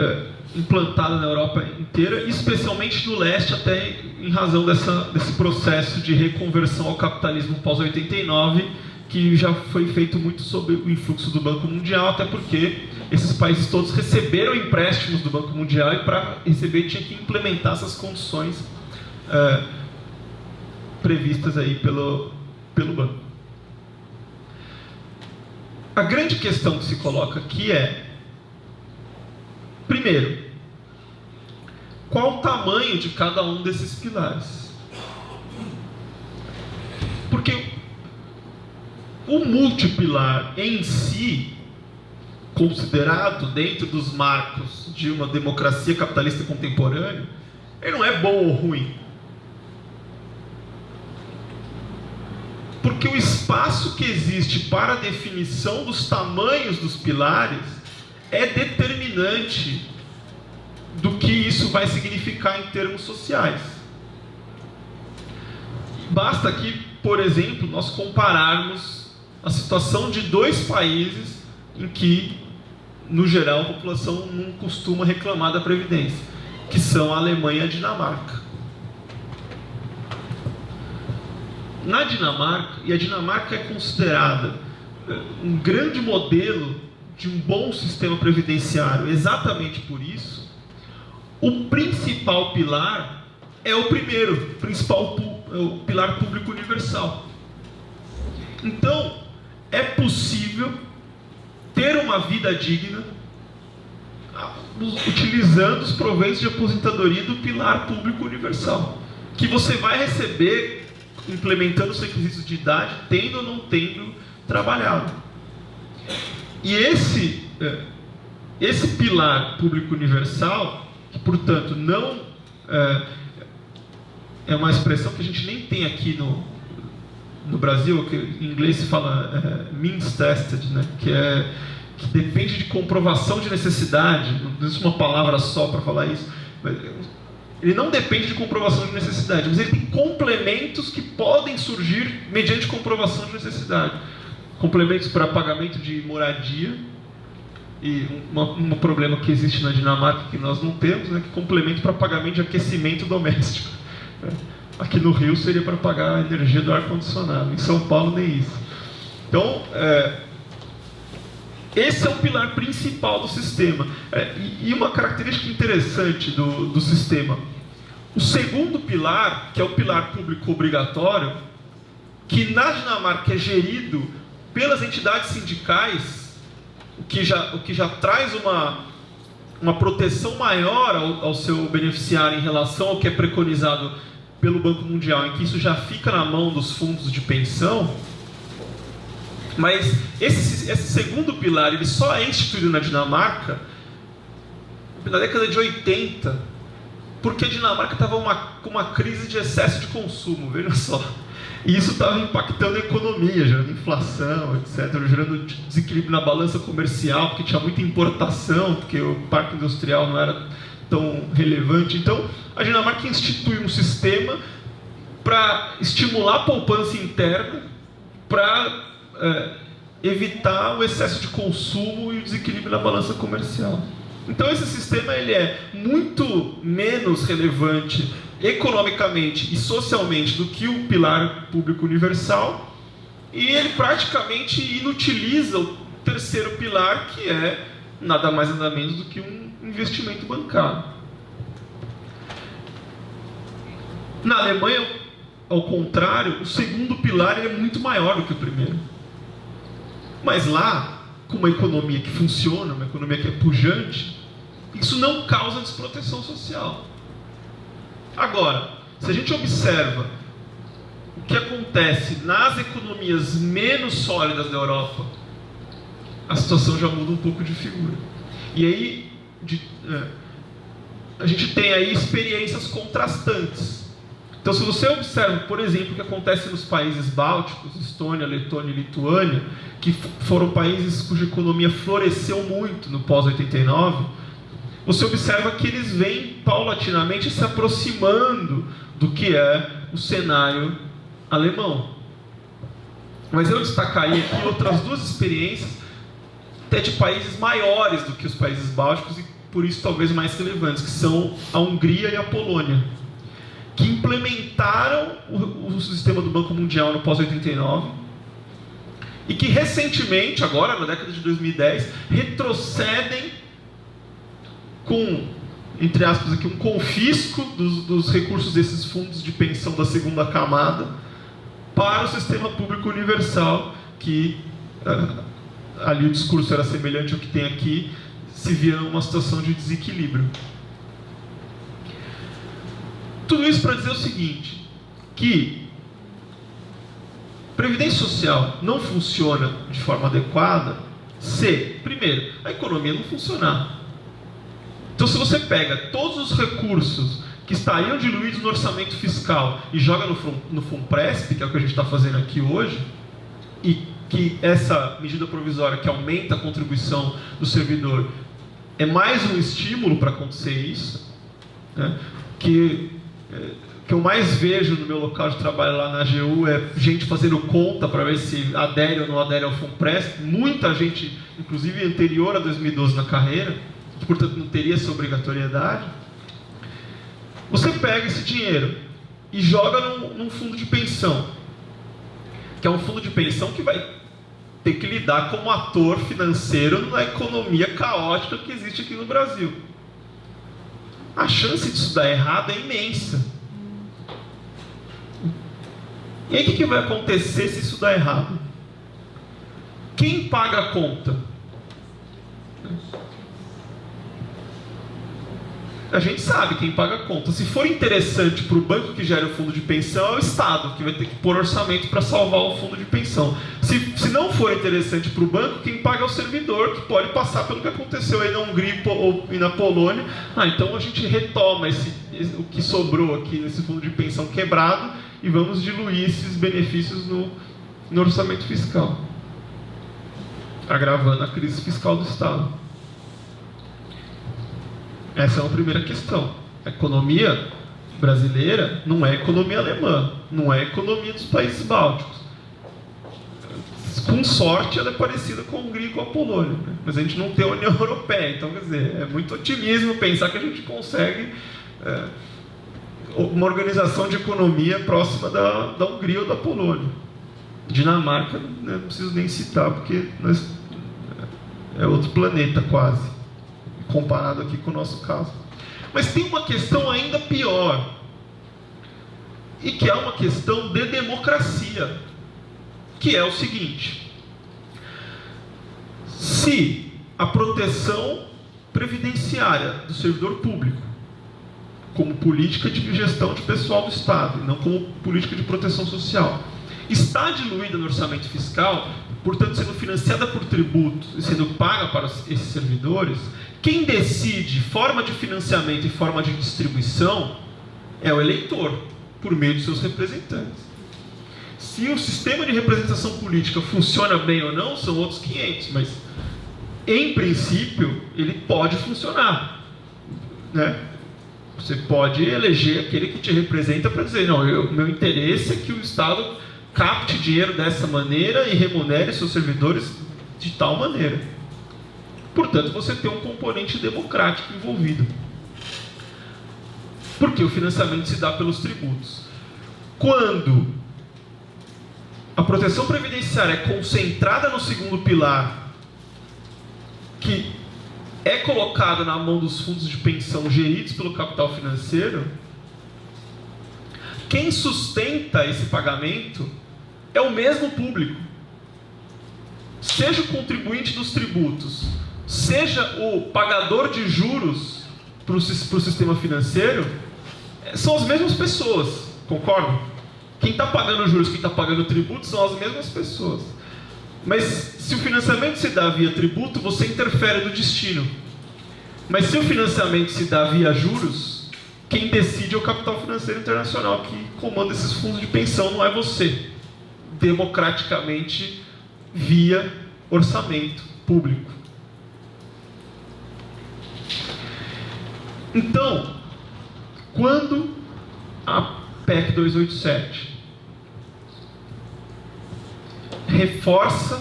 implantado na Europa inteira, especialmente no leste, até em razão desse processo de reconversão ao capitalismo pós-89, que já foi feito muito sob o influxo do Banco Mundial, até porque esses países todos receberam empréstimos do Banco Mundial e para receber tinha que implementar essas condições previstas aí pelo banco. A grande questão que se coloca aqui é, primeiro, qual o tamanho de cada um desses pilares? Porque o multipilar em si, considerado dentro dos marcos de uma democracia capitalista contemporânea, ele não é bom ou ruim. Porque o espaço que existe para a definição dos tamanhos dos pilares é determinante do que isso vai significar em termos sociais. Basta que, por exemplo, nós compararmos a situação de 2 países em que, no geral, a população não costuma reclamar da Previdência, que são a Alemanha e a Dinamarca. Na Dinamarca, e a Dinamarca é considerada um grande modelo de um bom sistema previdenciário, exatamente por isso, o principal pilar é o primeiro, o pilar público universal. Então, é possível ter uma vida digna utilizando os proveitos de aposentadoria do pilar público universal, que você vai receber implementando os requisitos de idade, tendo ou não tendo trabalhado. E esse pilar público universal, que portanto não é uma expressão que a gente nem tem aqui no Brasil, que em inglês se fala means tested, né? que depende de comprovação de necessidade. Não existe uma palavra só para falar isso, mas ele não depende de comprovação de necessidade, mas ele tem complementos que podem surgir mediante comprovação de necessidade. Complementos para pagamento de moradia, e um problema que existe na Dinamarca que nós não temos, né, que é complemento para pagamento de aquecimento doméstico. Aqui no Rio seria para pagar a energia do ar-condicionado, em São Paulo nem isso. Então, esse é o pilar principal do sistema. E uma característica interessante do sistema. O segundo pilar, que é o pilar público obrigatório, que na Dinamarca é gerido pelas entidades sindicais, o que já traz uma proteção maior ao seu beneficiário em relação ao que é preconizado pelo Banco Mundial, em que isso já fica na mão dos fundos de pensão. Mas esse segundo pilar, ele só é instituído na Dinamarca na década de 80, porque a Dinamarca estava com uma crise de excesso de consumo, veja só. E isso estava impactando a economia, gerando inflação, etc., gerando desequilíbrio na balança comercial, porque tinha muita importação, porque o parque industrial não era tão relevante. Então, a Dinamarca instituiu um sistema para estimular a poupança interna, para evitar o excesso de consumo e o desequilíbrio na balança comercial. Então esse sistema ele é muito menos relevante economicamente e socialmente do que o pilar público universal, e ele praticamente inutiliza o terceiro pilar, que é nada mais nada menos do que um investimento bancário. Na Alemanha, ao contrário, o segundo pilar ele é muito maior do que o primeiro. Mas lá, com uma economia que funciona, uma economia que é pujante, isso não causa desproteção social. Agora, se a gente observa o que acontece nas economias menos sólidas da Europa, a situação já muda um pouco de figura. E aí, a gente tem aí experiências contrastantes. Então, se você observa, por exemplo, o que acontece nos países bálticos, Estônia, Letônia e Lituânia, que foram países cuja economia floresceu muito no pós-89, você observa que eles vêm paulatinamente se aproximando do que é o cenário alemão. Mas eu destacaria aqui outras duas experiências, até de países maiores do que os países bálticos e por isso talvez mais relevantes, que são a Hungria e a Polônia, que implementaram o sistema do Banco Mundial no pós-89 e que recentemente, agora na década de 2010, retrocedem com, entre aspas aqui, um confisco dos recursos desses fundos de pensão da segunda camada para o sistema público universal, que ali o discurso era semelhante ao que tem aqui, se via numa situação de desequilíbrio. Tudo isso para dizer o seguinte, que previdência social não funciona de forma adequada se, primeiro, a economia não funcionar. Então, se você pega todos os recursos que estariam diluídos no orçamento fiscal e joga no FUNPRESP, que é o que a gente está fazendo aqui hoje, e que essa medida provisória que aumenta a contribuição do servidor é mais um estímulo para acontecer isso, né? que eu mais vejo no meu local de trabalho lá na AGU é gente fazendo conta para ver se adere ou não adere ao FUNPRESP. Muita gente, inclusive anterior a 2012 na carreira, que portanto não teria essa obrigatoriedade. Você pega esse dinheiro e joga num fundo de pensão, que é um fundo de pensão que vai ter que lidar como ator financeiro na economia caótica que existe aqui no Brasil. A chance disso dar errado é imensa. E aí o que vai acontecer se isso dar errado? Quem paga a conta? A gente sabe quem paga a conta. Se for interessante para o banco que gera o fundo de pensão, é o Estado, que vai ter que pôr orçamento para salvar o fundo de pensão. Se não for interessante para o banco, quem paga é o servidor, que pode passar pelo que aconteceu aí na Hungria e na Polônia. Então a gente retoma o que sobrou aqui nesse fundo de pensão quebrado e vamos diluir esses benefícios no orçamento fiscal, agravando a crise fiscal do Estado. Essa é uma primeira questão. A economia brasileira não é a economia alemã, não é a economia dos países bálticos. Com sorte, ela é parecida com a Hungria e com a Polônia, né? Mas a gente não tem a União Europeia, então, quer dizer, é muito otimismo pensar que a gente consegue uma organização de economia próxima da Hungria ou da Polônia. Dinamarca, né, não preciso nem citar, porque é outro planeta quase, comparado aqui com o nosso caso. Mas tem uma questão ainda pior, e que é uma questão de democracia, que é o seguinte: se a proteção previdenciária do servidor público, como política de gestão de pessoal do Estado, e não como política de proteção social, está diluída no orçamento fiscal, portanto sendo financiada por tributos e sendo paga para esses servidores, quem decide forma de financiamento e forma de distribuição é o eleitor, por meio de seus representantes. Se o sistema de representação política funciona bem ou não, são outros 500, mas, em princípio, ele pode funcionar, né? Você pode eleger aquele que te representa para dizer, não, meu interesse é que o Estado capte dinheiro dessa maneira e remunere seus servidores de tal maneira. Portanto, você tem um componente democrático envolvido. Porque o financiamento se dá pelos tributos. Quando a proteção previdenciária é concentrada no segundo pilar, que é colocado na mão dos fundos de pensão geridos pelo capital financeiro, quem sustenta esse pagamento é o mesmo público. Seja o contribuinte dos tributos, seja o pagador de juros para o sistema financeiro, são as mesmas pessoas, concordam? Quem está pagando juros, quem está pagando tributos são as mesmas pessoas. Mas se o financiamento se dá via tributo, você interfere no destino. Mas se o financiamento se dá via juros, quem decide é o capital financeiro internacional que comanda esses fundos de pensão, não é você. Democraticamente, via orçamento público. Então, quando a PEC 287 reforça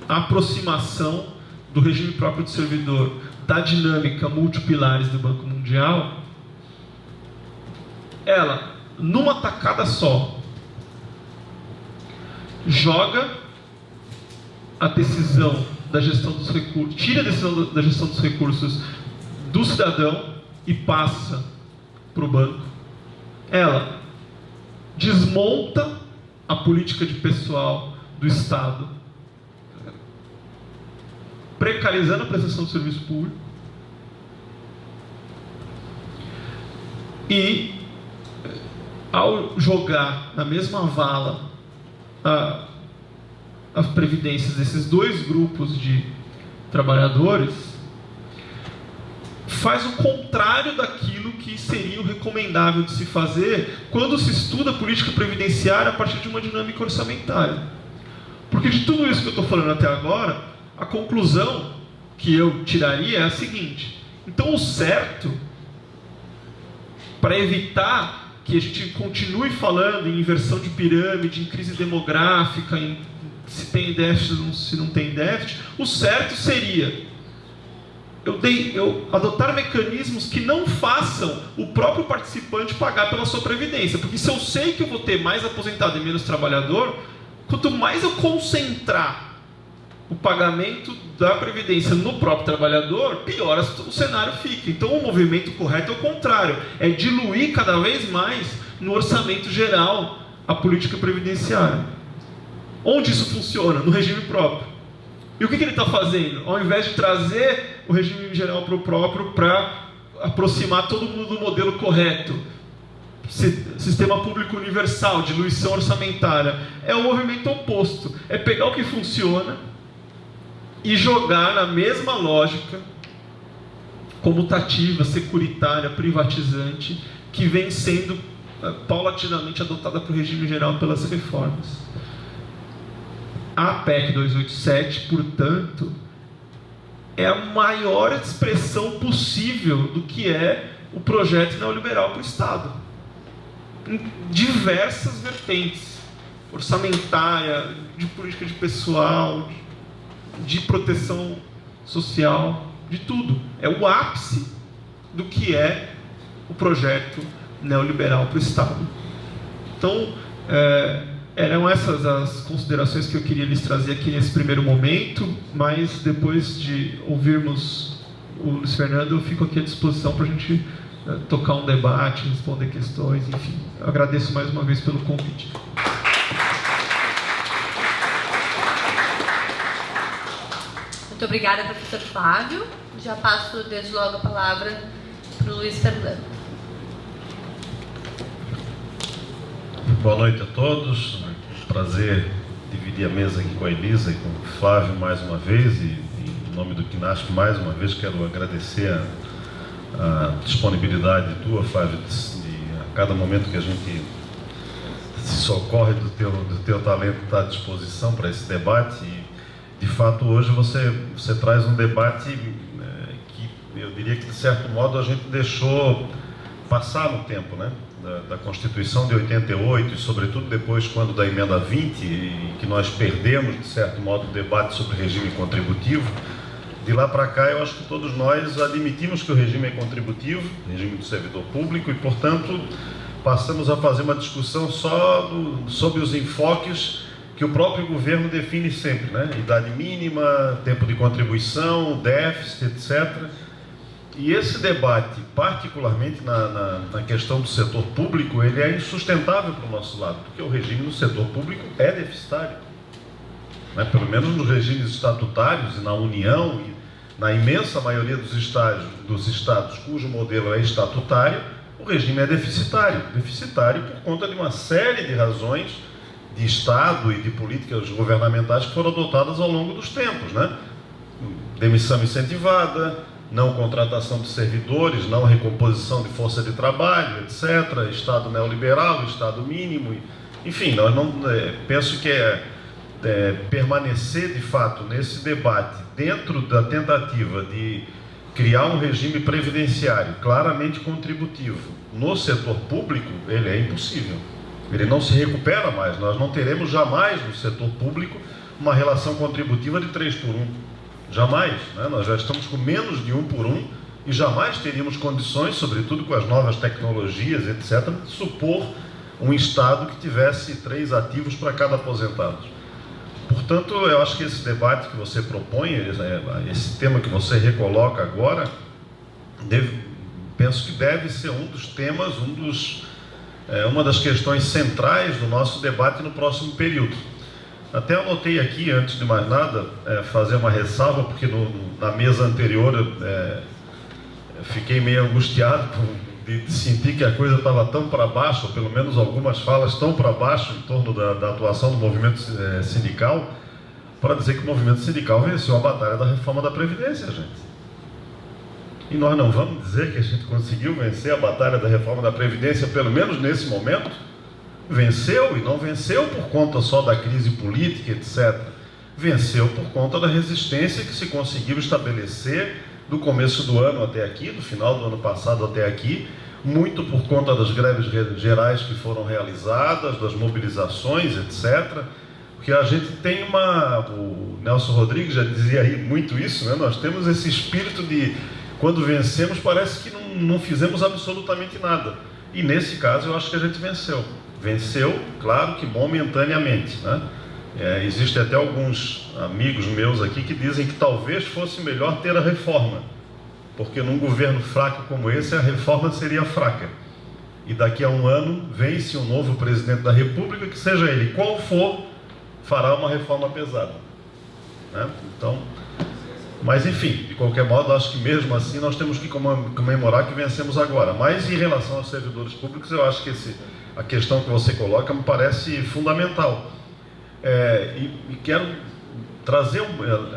a aproximação do regime próprio de servidor da dinâmica multipilares do Banco Mundial, ela, numa tacada só, joga a decisão da gestão dos recursos, tira a decisão da gestão dos recursos do cidadão e passa para o banco. Ela desmonta a política de pessoal do Estado, precarizando a prestação de serviço público, e ao jogar na mesma vala as previdências desses dois grupos de trabalhadores, faz o contrário daquilo que seria o recomendável de se fazer quando se estuda a política previdenciária a partir de uma dinâmica orçamentária. Porque de tudo isso que eu estou falando até agora, a conclusão que eu tiraria é a seguinte: então o certo, para evitar que a gente continue falando em inversão de pirâmide, em crise demográfica, em se tem déficit, se não tem déficit, o certo seria eu adotar mecanismos que não façam o próprio participante pagar pela sua previdência. Porque se eu sei que eu vou ter mais aposentado e menos trabalhador, quanto mais eu concentrar o pagamento da previdência no próprio trabalhador, pior o cenário fica. Então o movimento correto é o contrário, é diluir cada vez mais no orçamento geral a política previdenciária. Onde isso funciona? No regime próprio. E o que ele está fazendo? Ao invés de trazer o regime geral para o próprio, para aproximar todo mundo do modelo correto, sistema público universal, diluição orçamentária, é o movimento oposto. É pegar o que funciona e jogar na mesma lógica comutativa, securitária, privatizante, que vem sendo paulatinamente adotada para o regime geral pelas reformas. A PEC 287, portanto, é a maior expressão possível do que é o projeto neoliberal para o Estado. Em diversas vertentes, orçamentária, de política de pessoal, de proteção social, de tudo. É o ápice do que é o projeto neoliberal para o Estado. Então, eram essas as considerações que eu queria lhes trazer aqui nesse primeiro momento, mas depois de ouvirmos o Luiz Fernando, eu fico aqui à disposição para a gente tocar um debate, responder questões, enfim. Eu agradeço mais uma vez pelo convite. Muito obrigada, professor Flávio. Já passo desde logo a palavra para o Luiz Fernando. Boa noite a todos. Prazer dividir a mesa aqui com a Elisa e com o Flávio mais uma vez, e em nome do Knasp mais uma vez quero agradecer a disponibilidade tua, Flávio, a cada momento que a gente se socorre do teu talento estar à disposição para esse debate. E, de fato, hoje você traz um debate que eu diria que, de certo modo, a gente deixou passar no tempo, né? Da Constituição de 88 e, sobretudo, depois, quando da Emenda 20, e que nós perdemos, de certo modo, o debate sobre regime contributivo. De lá para cá, eu acho que todos nós admitimos que o regime é contributivo, regime do servidor público, e, portanto, passamos a fazer uma discussão só sobre os enfoques que o próprio governo define sempre, né? Idade mínima, tempo de contribuição, déficit, etc. E esse debate, particularmente na questão do setor público, ele é insustentável para o nosso lado, porque o regime no setor público é deficitário, né? Pelo menos nos regimes estatutários e na União, e na imensa maioria dos estados cujo modelo é estatutário, o regime é deficitário por conta de uma série de razões de Estado e de políticas governamentais que foram adotadas ao longo dos tempos, né? Demissão incentivada, não contratação de servidores, não recomposição de força de trabalho, etc. Estado neoliberal, Estado mínimo, enfim, nós não penso que permanecer de fato nesse debate dentro da tentativa de criar um regime previdenciário claramente contributivo no setor público, ele é impossível. Ele não se recupera mais. Nós não teremos jamais no setor público uma relação contributiva de 3 por 1. Jamais, né? Nós já estamos com menos de 1 por 1 e jamais teríamos condições, sobretudo com as novas tecnologias, etc., de supor um Estado que tivesse 3 ativos para cada aposentado. Portanto, eu acho que esse debate que você propõe, esse tema que você recoloca agora, penso que deve ser um dos temas, uma das questões centrais do nosso debate no próximo período. Até anotei aqui, antes de mais nada, fazer uma ressalva, porque na mesa anterior eu fiquei meio angustiado de sentir que a coisa estava tão para baixo, ou pelo menos algumas falas tão para baixo em torno da atuação do movimento sindical, para dizer que o movimento sindical venceu a batalha da reforma da Previdência, gente. E nós não vamos dizer que a gente conseguiu vencer a batalha da reforma da Previdência, pelo menos nesse momento? Venceu, e não venceu por conta só da crise política, etc. Venceu por conta da resistência que se conseguiu estabelecer do começo do ano até aqui, do final do ano passado até aqui, muito por conta das greves gerais que foram realizadas, das mobilizações, etc. Porque a gente tem o Nelson Rodrigues já dizia aí muito isso, né? Nós temos esse espírito de, quando vencemos, parece que não fizemos absolutamente nada. E nesse caso eu acho que a gente venceu. Venceu, claro que momentaneamente, né? Existem até alguns amigos meus aqui que dizem que talvez fosse melhor ter a reforma, porque num governo fraco como esse, a reforma seria fraca. E daqui a um ano, vence um novo presidente da República, que seja ele qual for, fará uma reforma pesada, né? Então, mas enfim, de qualquer modo, acho que mesmo assim nós temos que comemorar que vencemos agora. Mas em relação aos servidores públicos, eu acho que a questão que você coloca me parece fundamental. E quero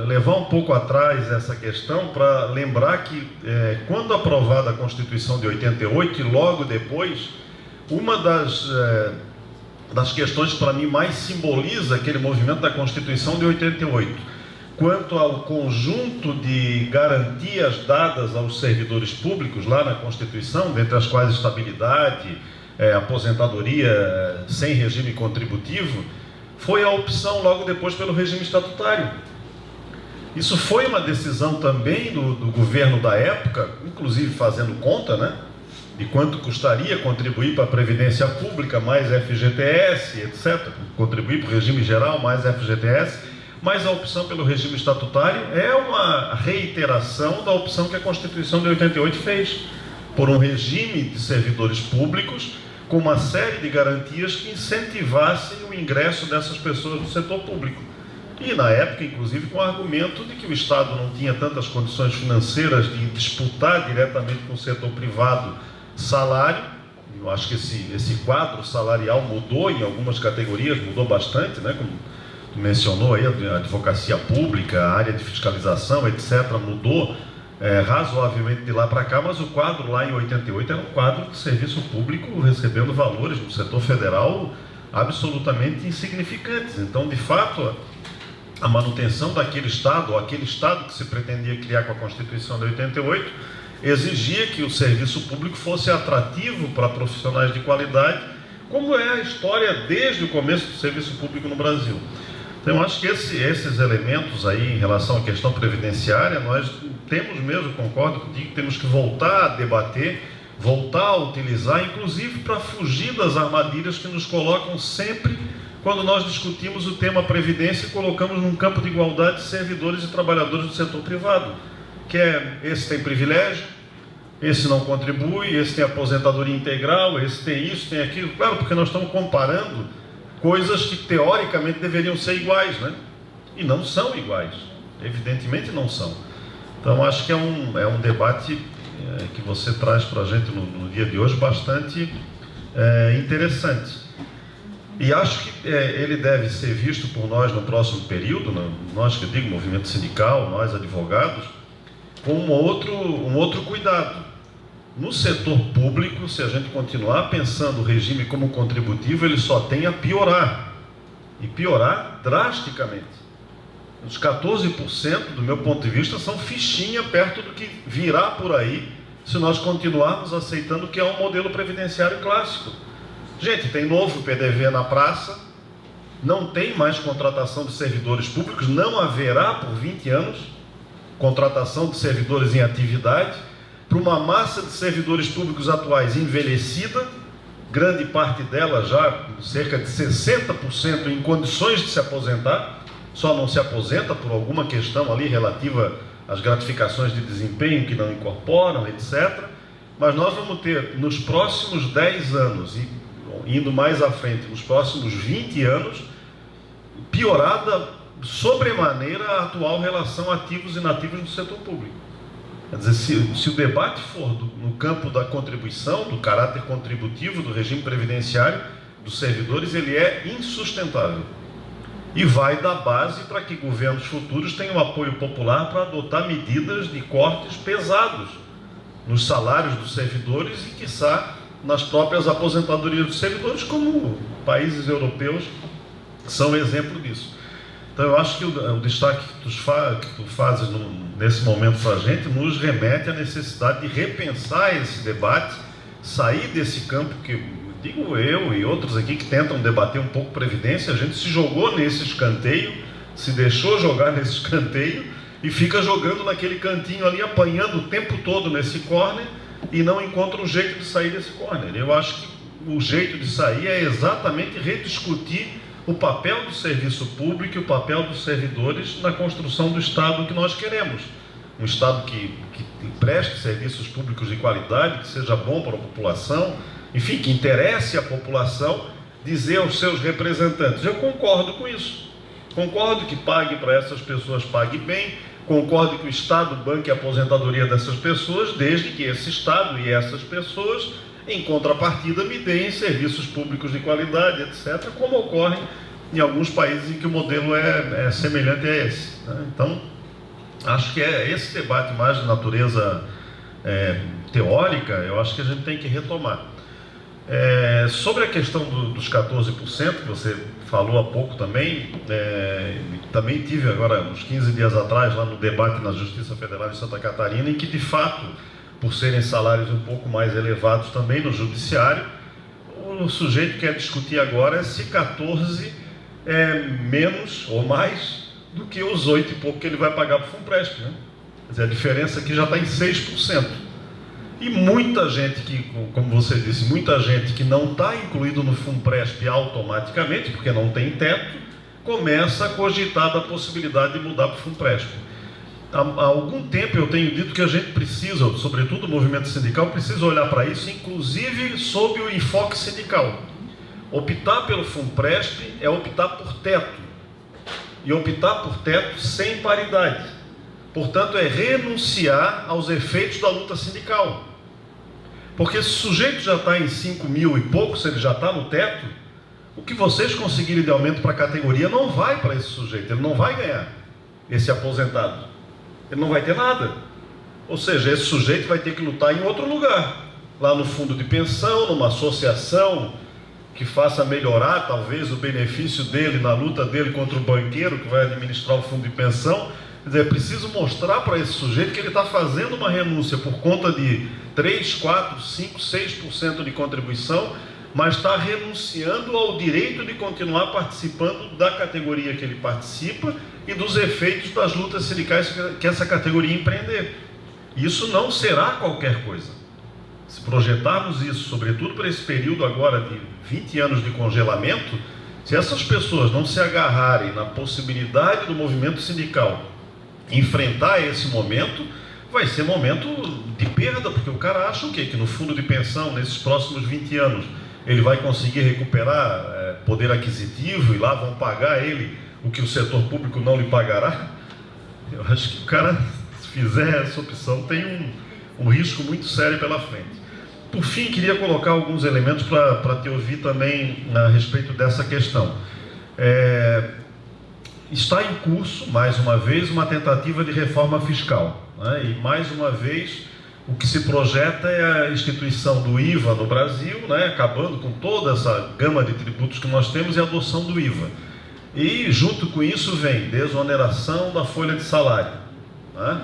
levar um pouco atrás essa questão para lembrar que quando aprovada a Constituição de 88 e logo depois, uma das questões que para mim mais simboliza aquele movimento da Constituição de 88, quanto ao conjunto de garantias dadas aos servidores públicos lá na Constituição, dentre as quais estabilidade, aposentadoria sem regime contributivo, foi a opção logo depois pelo regime estatutário. Isso foi uma decisão também do governo da época, inclusive fazendo conta, né, de quanto custaria contribuir para a Previdência Pública, mais FGTS, etc., contribuir para o regime geral, mais FGTS, mas a opção pelo regime estatutário é uma reiteração da opção que a Constituição de 88 fez, por um regime de servidores públicos com uma série de garantias que incentivassem o ingresso dessas pessoas no setor público. E na época, inclusive, com o argumento de que o Estado não tinha tantas condições financeiras de disputar diretamente com o setor privado salário. Eu acho que esse quadro salarial mudou em algumas categorias, mudou bastante, né? Como mencionou aí, a advocacia pública, a área de fiscalização, etc., mudou razoavelmente de lá para cá, mas o quadro lá em 88 era um quadro de serviço público recebendo valores no setor federal absolutamente insignificantes. Então, de fato, a manutenção daquele Estado, ou aquele Estado que se pretendia criar com a Constituição de 88, exigia que o serviço público fosse atrativo para profissionais de qualidade, como é a história desde o começo do serviço público no Brasil. Então, eu acho que esses elementos aí em relação à questão previdenciária, nós temos mesmo, concordo contigo, temos que voltar a debater, voltar a utilizar, inclusive para fugir das armadilhas que nos colocam sempre quando nós discutimos o tema previdência e colocamos num campo de igualdade servidores e trabalhadores do setor privado, que é, esse tem privilégio, esse não contribui, esse tem aposentadoria integral, esse tem isso, tem aquilo. Claro, porque nós estamos comparando coisas que teoricamente deveriam ser iguais, né? E não são iguais, evidentemente não são. Então acho que é um debate que você traz para a gente no dia de hoje bastante interessante. E acho que ele deve ser visto por nós no próximo período, nós que eu digo, movimento sindical, nós advogados, com um outro cuidado. No setor público, se a gente continuar pensando o regime como contributivo, ele só tem a piorar, e piorar drasticamente. Os 14%, do meu ponto de vista, são fichinha perto do que virá por aí, se nós continuarmos aceitando que é um modelo previdenciário clássico. Gente, tem novo PDV na praça, não tem mais contratação de servidores públicos, não haverá por 20 anos contratação de servidores em atividade, para uma massa de servidores públicos atuais envelhecida, grande parte dela já, cerca de 60% em condições de se aposentar, só não se aposenta por alguma questão ali relativa às gratificações de desempenho que não incorporam, etc. Mas nós vamos ter, nos próximos 10 anos, e indo mais à frente, nos próximos 20 anos, piorada sobremaneira a atual relação ativos e inativos no setor público. Quer dizer, se o debate for no campo da contribuição, do caráter contributivo do regime previdenciário dos servidores, ele é insustentável. E vai dar base para que governos futuros tenham apoio popular para adotar medidas de cortes pesados nos salários dos servidores e, quiçá, nas próprias aposentadorias dos servidores, como países europeus são exemplo disso. Então, eu acho que o destaque que tu fazes nesse momento para a gente nos remete à necessidade de repensar esse debate, sair desse campo que, digo eu e outros aqui que tentam debater um pouco previdência, a gente se jogou nesse escanteio, se deixou jogar nesse escanteio e fica jogando naquele cantinho ali, apanhando o tempo todo nesse córner e não encontra um jeito de sair desse córner. Eu acho que o jeito de sair é exatamente rediscutir o papel do serviço público e o papel dos servidores na construção do Estado que nós queremos. Um Estado que preste serviços públicos de qualidade, que seja bom para a população, enfim, que interesse a população, dizer aos seus representantes: eu concordo com isso, concordo que pague para essas pessoas, pague bem, concordo que o Estado banque a aposentadoria dessas pessoas, desde que esse Estado e essas pessoas, em contrapartida, me deem serviços públicos de qualidade, etc., como ocorre em alguns países em que o modelo é semelhante a esse, né? Então, acho que é esse debate mais de natureza teórica, eu acho que a gente tem que retomar. Sobre a questão dos 14%, que você falou há pouco também, também tive agora, uns 15 dias atrás, lá no debate na Justiça Federal de Santa Catarina, em que, de fato, por serem salários um pouco mais elevados também no judiciário, o sujeito quer discutir agora é se 14 é menos ou mais do que os 8 e pouco que ele vai pagar para o FUNPRESP, né? Quer dizer, a diferença aqui já está em 6%. E muita gente que, como você disse, muita gente que não está incluído no FUNPRESP automaticamente, porque não tem teto, começa a cogitar da possibilidade de mudar para o FUNPRESP. Há algum tempo eu tenho dito que a gente precisa, sobretudo o movimento sindical, precisa olhar para isso, inclusive sob o enfoque sindical. Optar pelo FUNPRESP é optar por teto. E optar por teto sem paridade. Portanto, é renunciar aos efeitos da luta sindical. Porque se o sujeito já está em 5 mil e pouco, se ele já está no teto, O que vocês conseguirem de aumento para a categoria não vai para esse sujeito, ele não vai ganhar, esse aposentado. Ele não vai ter nada. Ou seja, esse sujeito vai ter que lutar em outro lugar, lá no fundo de pensão, numa associação que faça melhorar talvez o benefício dele na luta dele contra o banqueiro que vai administrar o fundo de pensão. Quer dizer, é preciso mostrar para esse sujeito que ele está fazendo uma renúncia por conta de 3, 4, 5, 6% de contribuição, mas está renunciando ao direito de continuar participando da categoria que ele participa e dos efeitos das lutas sindicais que essa categoria empreender. Isso não será qualquer coisa. Se projetarmos isso, sobretudo para esse período agora de 20 anos de congelamento, se essas pessoas não se agarrarem na possibilidade do movimento sindical enfrentar esse momento, vai ser momento de perda, porque o cara acha o quê? Que no fundo de pensão, nesses próximos 20 anos, ele vai conseguir recuperar poder aquisitivo e lá vão pagar ele o que o setor público não lhe pagará. Eu acho que o cara, se fizer essa opção, tem um risco muito sério pela frente. Por fim, queria colocar alguns elementos para te ouvir também a respeito dessa questão. Está em curso, mais uma vez, uma tentativa de reforma fiscal, né? E, mais uma vez, o que se projeta é a instituição do IVA no Brasil, né? Acabando com toda essa gama de tributos que nós temos e a adoção do IVA. E, junto com isso, vem desoneração da folha de salário, né?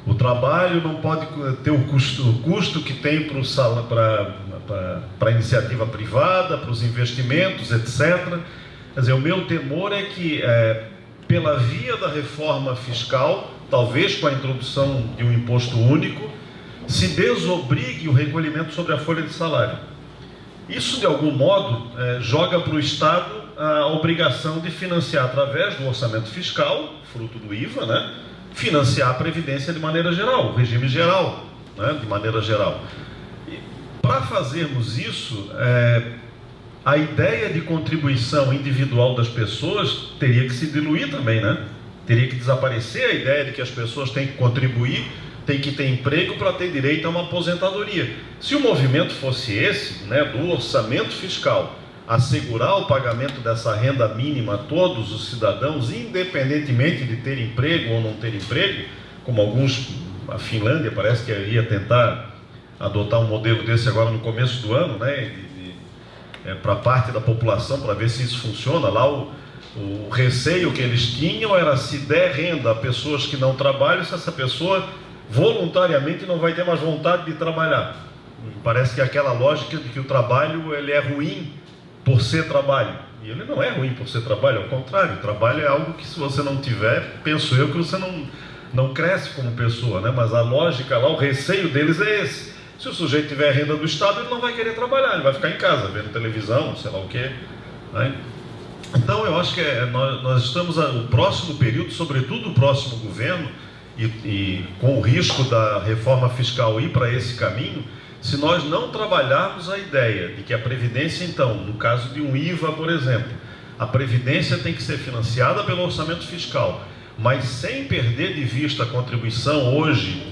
O trabalho não pode ter o custo que tem para a iniciativa privada, para os investimentos, etc. Quer dizer, o meu temor é que, pela via da reforma fiscal, talvez com a introdução de um imposto único, se desobrigue o recolhimento sobre a folha de salário. Isso, de algum modo, joga para o Estado a obrigação de financiar, através do orçamento fiscal, fruto do IVA, né? Financiar a Previdência de maneira geral, o regime geral, né? De maneira geral. E, para fazermos isso, a ideia de contribuição individual das pessoas teria que se diluir também, né? Teria que desaparecer a ideia de que as pessoas têm que contribuir, têm que ter emprego para ter direito a uma aposentadoria. Se o movimento fosse esse, né, do orçamento fiscal, assegurar o pagamento dessa renda mínima a todos os cidadãos, independentemente de ter emprego ou não ter emprego, como a Finlândia parece que ia tentar adotar um modelo desse agora no começo do ano, né, para parte da população, para ver se isso funciona. Lá o receio que eles tinham era, se der renda a pessoas que não trabalham, se essa pessoa voluntariamente não vai ter mais vontade de trabalhar. Parece que aquela lógica de que o trabalho ele é ruim por ser trabalho, e ele não é ruim por ser trabalho, ao contrário, o trabalho é algo que, se você não tiver, penso eu que você não cresce como pessoa, né? Mas a lógica lá, o receio deles é esse. Se o sujeito tiver renda do Estado, ele não vai querer trabalhar, ele vai ficar em casa, vendo televisão, sei lá o quê, né? Então eu acho que nós estamos, o próximo período, sobretudo o próximo governo, e com o risco da reforma fiscal ir para esse caminho, se nós não trabalharmos a ideia de que a Previdência, então, no caso de um IVA, por exemplo, a Previdência tem que ser financiada pelo orçamento fiscal, mas sem perder de vista a contribuição hoje,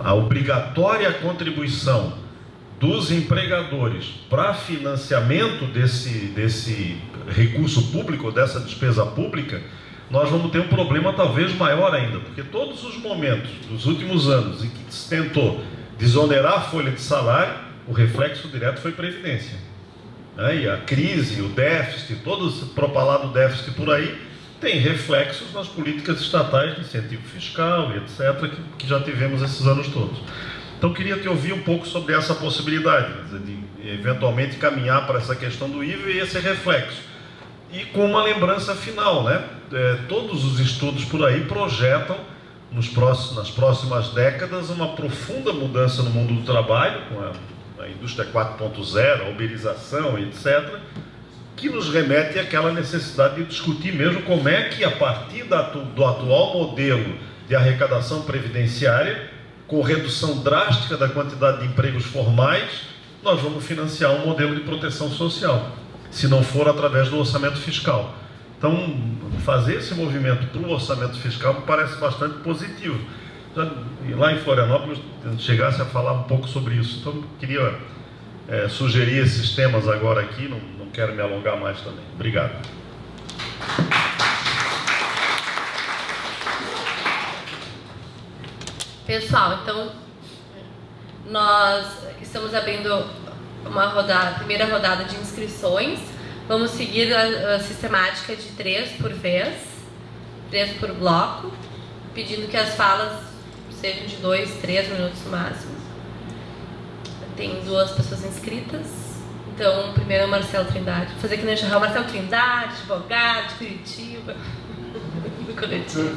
a obrigatória contribuição dos empregadores para financiamento desse recurso público, dessa despesa pública, nós vamos ter um problema talvez maior ainda, porque todos os momentos dos últimos anos em que se tentou desonerar a folha de salário, o reflexo direto foi Previdência, né? E a crise, o déficit, todo esse propalado déficit por aí, tem reflexos nas políticas estatais de incentivo fiscal e etc., que já tivemos esses anos todos. Então, queria te ouvir um pouco sobre essa possibilidade, de eventualmente caminhar para essa questão do IVA e esse reflexo. E com uma lembrança final, né? Todos os estudos por aí projetam, nas próximas décadas, uma profunda mudança no mundo do trabalho, com a indústria 4.0, a uberização, etc., que nos remete àquela necessidade de discutir mesmo como é que, a partir do atual modelo de arrecadação previdenciária, com redução drástica da quantidade de empregos formais, nós vamos financiar um modelo de proteção social, se não for através do orçamento fiscal. Então, fazer esse movimento para o orçamento fiscal me parece bastante positivo. Lá em Florianópolis, chegasse a falar um pouco sobre isso. Então, queria sugerir esses temas agora aqui, não quero me alongar mais também. Obrigado. Pessoal, então nós estamos abrindo primeira rodada de inscrições. Vamos seguir a sistemática de 3 por vez, 3 por bloco, pedindo que as falas sejam de 2, 3 minutos no máximo. Tem 2 pessoas inscritas. Então, primeiro é o Marcelo Trindade. Vou fazer aqui no enxerrar o Marcelo Trindade, advogado de Curitiba. Do coletivo.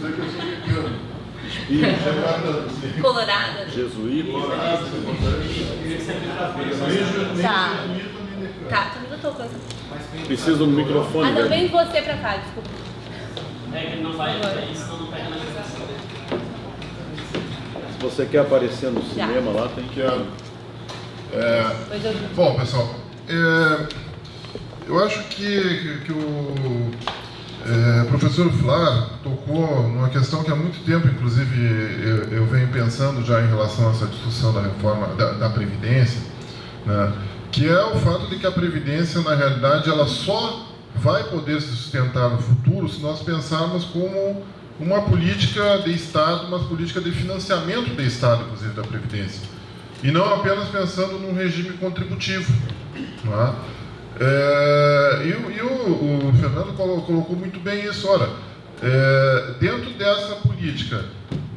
Colorada. Jesuíta. Tá, tu me botou coisa. Precisa do microfone. Ah, não, vem você pra cá, desculpa. É que ele não vai fazer isso, não pega na ligação. Se você quer aparecer no cinema lá, tem que... Bom, pessoal, eu acho que o professor Flá tocou numa questão que há muito tempo, inclusive, eu venho pensando já em relação a essa discussão da reforma da Previdência, né, que é o fato de que a Previdência, na realidade, ela só vai poder se sustentar no futuro se nós pensarmos como uma política de Estado, uma política de financiamento de Estado, inclusive, da Previdência. E não apenas pensando num regime contributivo. Não é? O Fernando colocou muito bem isso. Ora, dentro dessa política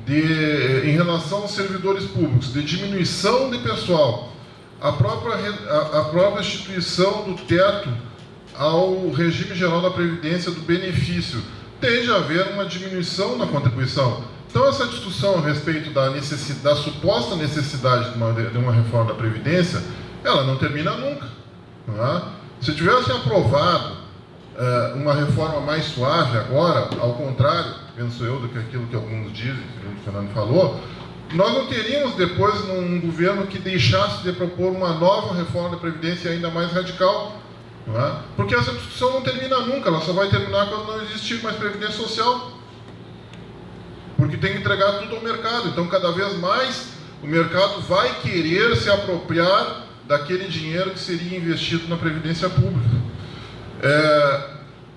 em relação aos servidores públicos, de diminuição de pessoal, a própria instituição do teto ao regime geral da Previdência do benefício, tende a haver uma diminuição na contribuição. Então, essa discussão a respeito da suposta necessidade de uma reforma da Previdência, ela não termina nunca. Não é? Se tivesse aprovado uma reforma mais suave agora, ao contrário, penso eu, do que aquilo que alguns dizem, que o Fernando falou, nós não teríamos depois um governo que deixasse de propor uma nova reforma da Previdência ainda mais radical. Não é? Porque essa discussão não termina nunca, ela só vai terminar quando não existir mais Previdência Social. Porque tem que entregar tudo ao mercado. Então, cada vez mais, o mercado vai querer se apropriar daquele dinheiro que seria investido na Previdência Pública.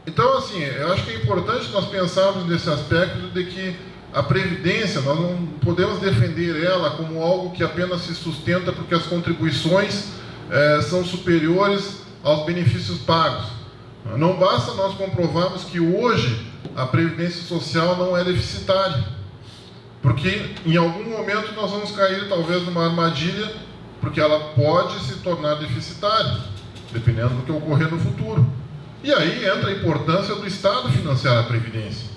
Então, assim, eu acho que é importante nós pensarmos nesse aspecto de que a Previdência, nós não podemos defender ela como algo que apenas se sustenta porque as contribuições são superiores aos benefícios pagos. Não basta nós comprovarmos que hoje a Previdência Social não é deficitária, porque em algum momento nós vamos cair talvez numa armadilha, porque ela pode se tornar deficitária, dependendo do que ocorrer no futuro. E aí entra a importância do Estado financiar a Previdência,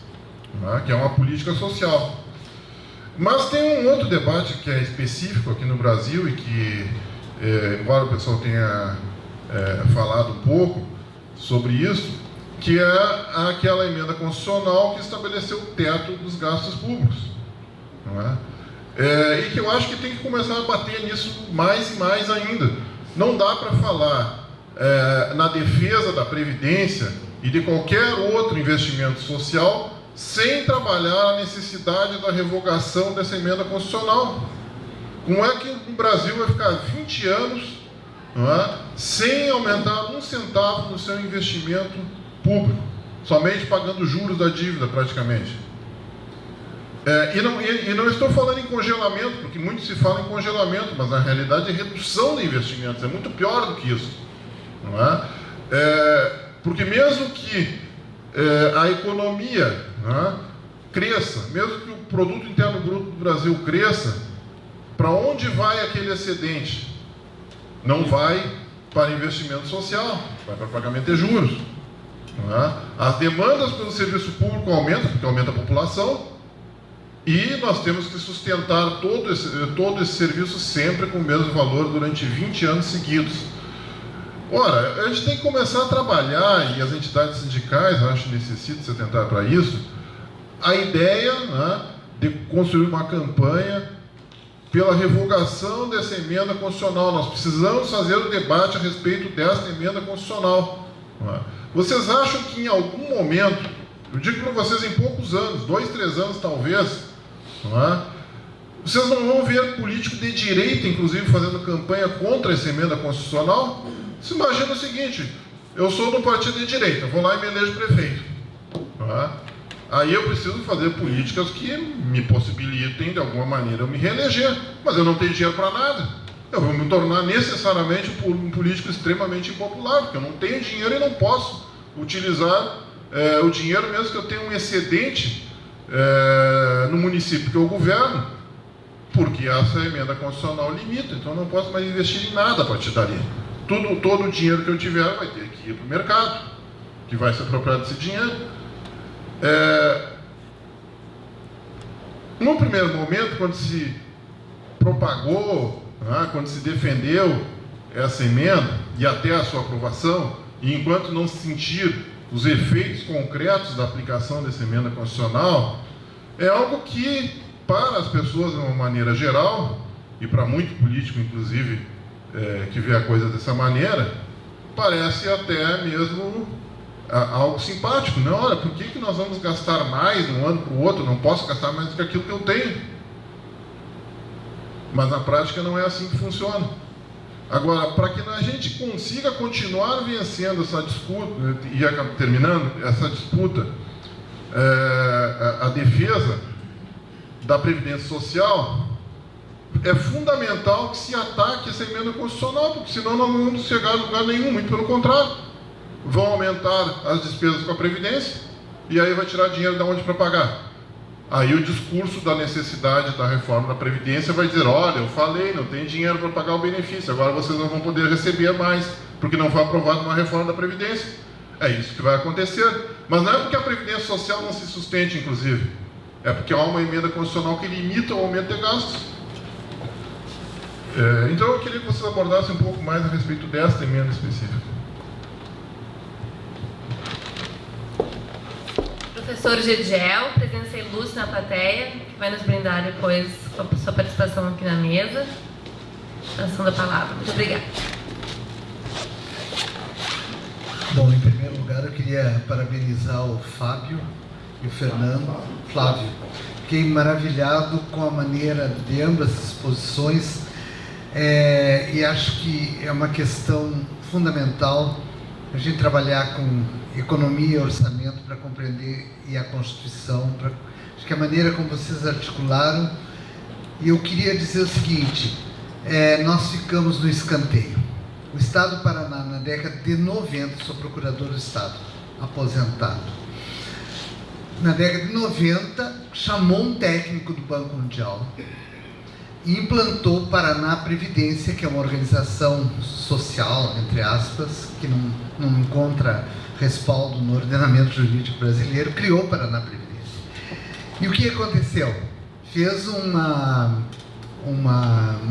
né, que é uma política social. Mas tem um outro debate que é específico aqui no Brasil e que, embora o pessoal tenha falado um pouco sobre isso, que é aquela emenda constitucional que estabeleceu o teto dos gastos públicos. Não é? E que eu acho que tem que começar a bater nisso mais e mais ainda. Não dá para falar na defesa da Previdência e de qualquer outro investimento social sem trabalhar a necessidade da revogação dessa emenda constitucional. Como é que o Brasil vai ficar 20 anos, não é, sem aumentar um centavo no seu investimento público, somente pagando juros da dívida praticamente? E não estou falando em congelamento, porque muito se fala em congelamento, mas na realidade é redução de investimentos, é muito pior do que isso. Não é? Porque mesmo que a economia, não é, cresça, mesmo que o produto interno bruto do Brasil cresça, para onde vai aquele excedente? Não vai para investimento social, vai para pagamento de juros. Não é? As demandas pelo serviço público aumentam, porque aumenta a população, e nós temos que sustentar todo esse serviço sempre com o mesmo valor durante 20 anos seguidos. Ora, a gente tem que começar a trabalhar, e as entidades sindicais, eu acho que necessitam se atentar para isso, a ideia, né, de construir uma campanha pela revogação dessa emenda constitucional. Nós precisamos fazer o debate a respeito dessa emenda constitucional. Não é? Vocês acham que em algum momento, eu digo para vocês em poucos anos, 2, 3 anos talvez, não é, Vocês não vão ver político de direita, inclusive, fazendo campanha contra essa emenda constitucional? Se imagina o seguinte, eu sou do partido de direita, vou lá e me elejo prefeito. Tá? Aí eu preciso fazer políticas que me possibilitem, de alguma maneira, eu me reeleger. Mas eu não tenho dinheiro para nada. Eu vou me tornar necessariamente um político extremamente impopular, porque eu não tenho dinheiro e não posso utilizar o dinheiro, mesmo que eu tenha um excedente no município que eu governo, porque essa emenda constitucional limita, então eu não posso mais investir em nada a partir dali. Todo o dinheiro que eu tiver vai ter que ir para o mercado, que vai se apropriar desse dinheiro. No primeiro momento, quando se propagou, quando se defendeu essa emenda, e até a sua aprovação, e enquanto não se sentir os efeitos concretos da aplicação dessa emenda constitucional, é algo que, para as pessoas de uma maneira geral, e para muito político, inclusive, que vê a coisa dessa maneira, parece até mesmo algo simpático. Não, olha, por que nós vamos gastar mais de um ano para o outro? Não posso gastar mais do que aquilo que eu tenho. Mas na prática não é assim que funciona. Agora, para que a gente consiga continuar vencendo essa disputa, e terminando essa disputa, a defesa da Previdência Social, é fundamental que se ataque essa emenda constitucional, porque senão nós não vamos chegar a lugar nenhum, muito pelo contrário. Vão aumentar as despesas com a Previdência, e aí vai tirar dinheiro de onde para pagar? Aí o discurso da necessidade da reforma da Previdência vai dizer, olha, eu falei, não tem dinheiro para pagar o benefício, agora vocês não vão poder receber mais, porque não foi aprovada uma reforma da Previdência. É isso que vai acontecer. Mas não é porque a Previdência Social não se sustente, inclusive. É porque há uma emenda constitucional que limita o aumento de gastos. Então eu queria que vocês abordassem um pouco mais a respeito desta emenda específica. Professor Gediel, presença ilustre na plateia, que vai nos brindar depois com a sua participação aqui na mesa. Ação da palavra. Muito obrigada. Bom, em primeiro lugar, eu queria parabenizar o Fábio e o Fernando. Flávio, fiquei maravilhado com a maneira de ambas as exposições e acho que é uma questão fundamental a gente trabalhar com economia e orçamento para compreender e a Constituição. Acho que a maneira como vocês articularam, e eu queria dizer o seguinte, nós ficamos no escanteio. O Estado do Paraná, na década de 90, sou procurador do Estado, aposentado. Na década de 90, chamou um técnico do Banco Mundial e implantou o Paraná Previdência, que é uma organização social, entre aspas, que não encontra respaldo no ordenamento jurídico brasileiro, criou o Paraná Previdência. E o que aconteceu? Fez uma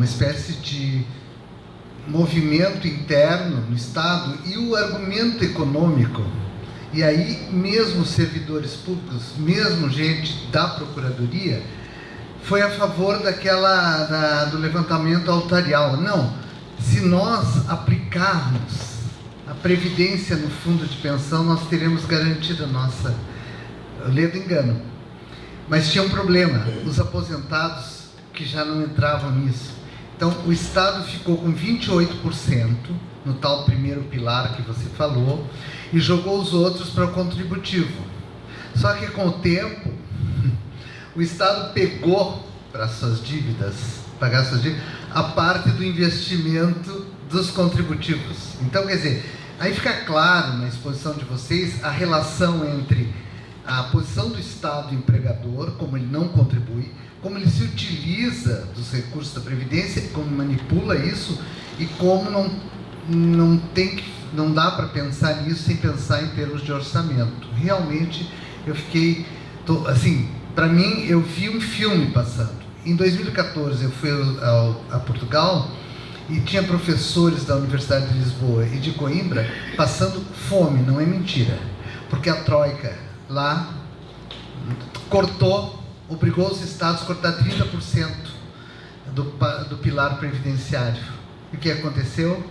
espécie de movimento interno no Estado, e o argumento econômico, e aí mesmo servidores públicos, mesmo gente da Procuradoria, foi a favor do levantamento altarial. Não, se nós aplicarmos a Previdência no fundo de pensão, nós teremos garantido a nossa... Ledo engano. Mas tinha um problema, os aposentados que já não entravam nisso. Então, o Estado ficou com 28% no tal primeiro pilar que você falou e jogou os outros para o contributivo. Só que, com o tempo, o Estado pegou para suas dívidas, pagar suas dívidas, a parte do investimento dos contributivos. Então, quer dizer, aí fica claro na exposição de vocês a relação entre a posição do Estado empregador, como ele não contribui, como ele se utiliza dos recursos da Previdência, como manipula isso e como não dá para pensar nisso sem pensar em termos de orçamento. Realmente, eu fiquei... assim, para mim, eu vi um filme passando. Em 2014, eu fui a Portugal e tinha professores da Universidade de Lisboa e de Coimbra passando fome, não é mentira, porque a Troika lá obrigou os estados a cortar 30% do pilar previdenciário. E o que aconteceu?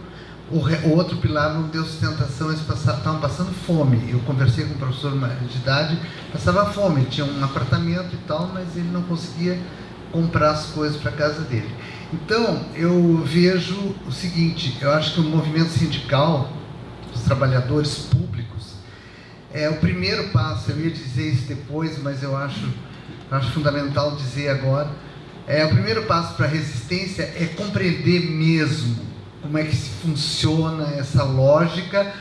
O outro pilar não deu sustentação, eles estavam passando fome. Eu conversei com um professor de idade, passava fome, ele tinha um apartamento e tal, mas ele não conseguia comprar as coisas para casa dele. Então, eu vejo o seguinte, eu acho que o movimento sindical dos trabalhadores públicos é o primeiro passo. Eu ia dizer isso depois, mas eu acho fundamental dizer agora. O primeiro passo para a resistência é compreender mesmo como é que funciona essa lógica,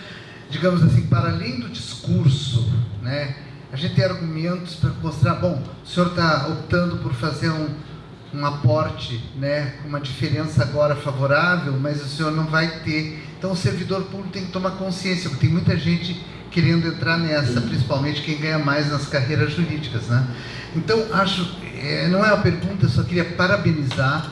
digamos assim, para além do discurso, né? A gente tem argumentos para mostrar, bom, o senhor está optando por fazer um aporte, né, com uma diferença agora favorável, mas o senhor não vai ter. Então o servidor público tem que tomar consciência, porque tem muita gente querendo entrar nessa, principalmente quem ganha mais nas carreiras jurídicas, né? Então, não é uma pergunta, eu só queria parabenizar,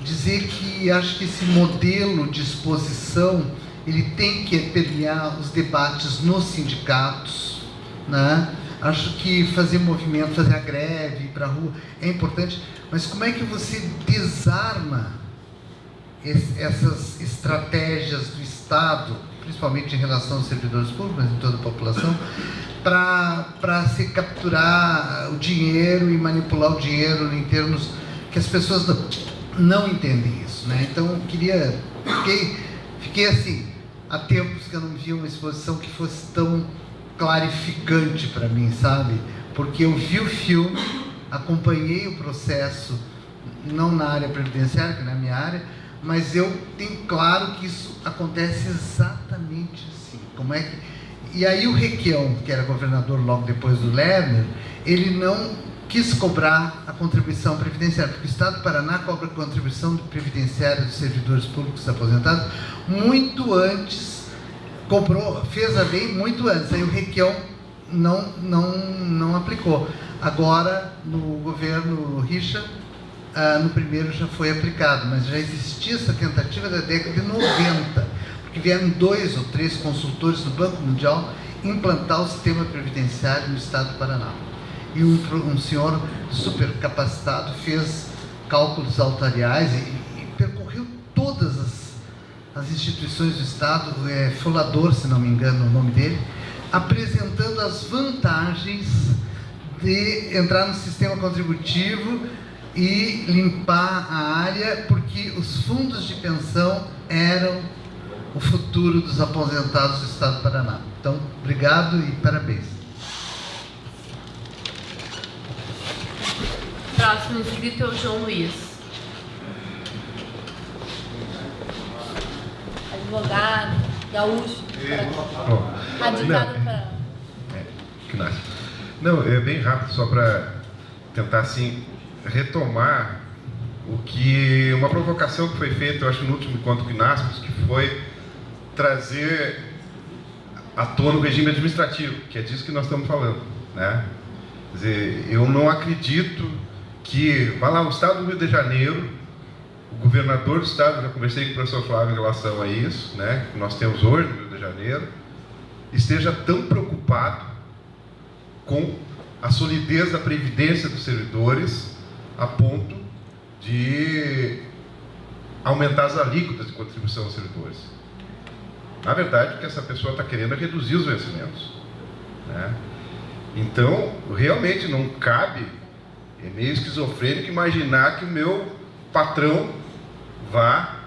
dizer que acho que esse modelo de exposição, ele tem que permear os debates nos sindicatos, né? Acho que fazer movimento, fazer a greve, ir para a rua, é importante, mas como é que você desarma essas estratégias do Estado, principalmente em relação aos servidores públicos, mas em toda a população, para se capturar o dinheiro e manipular o dinheiro em termos que as pessoas não entendem isso, né? Então, fiquei assim, há tempos que eu não via uma exposição que fosse tão clarificante para mim, sabe? Porque eu vi o filme, acompanhei o processo, não na área previdenciária, que não é a minha área, mas eu tenho claro que isso acontece exatamente assim. Como é que... E aí o Requião, que era governador logo depois do Lerner, ele não quis cobrar a contribuição previdenciária, porque o Estado do Paraná cobra a contribuição previdenciária dos servidores públicos aposentados muito antes, fez a lei muito antes, aí o Requião não aplicou. Agora, no governo Richa, no primeiro já foi aplicado, mas já existia essa tentativa da década de 90, porque vieram 2 ou 3 consultores do Banco Mundial implantar o sistema previdenciário no Estado do Paraná. E um senhor super capacitado fez cálculos atuariais e percorreu todas as instituições do Estado, Folador, se não me engano o nome dele, apresentando as vantagens de entrar no sistema contributivo e limpar a área, porque os fundos de pensão eram o futuro dos aposentados do Estado do Paraná. Então, obrigado e parabéns. Próximo inscrito é o João Luiz. Advogado, gaúcho, radicado para... Que nasce. Não, é bem rápido, só para tentar, assim, retomar uma provocação que foi feita, eu acho, no último encontro com o Inaspos, que foi trazer à tona o regime administrativo, que é disso que nós estamos falando, né? Quer dizer, eu não acredito que, vai lá, o Estado do Rio de Janeiro, o governador do Estado, já conversei com o professor Flávio em relação a isso, né, que nós temos hoje no Rio de Janeiro, esteja tão preocupado com a solidez da previdência dos servidores a ponto de aumentar as alíquotas de contribuição aos servidores. Na verdade, o que essa pessoa está querendo é reduzir os vencimentos, né? Então, realmente não cabe, é meio esquizofrênico imaginar que o meu patrão vá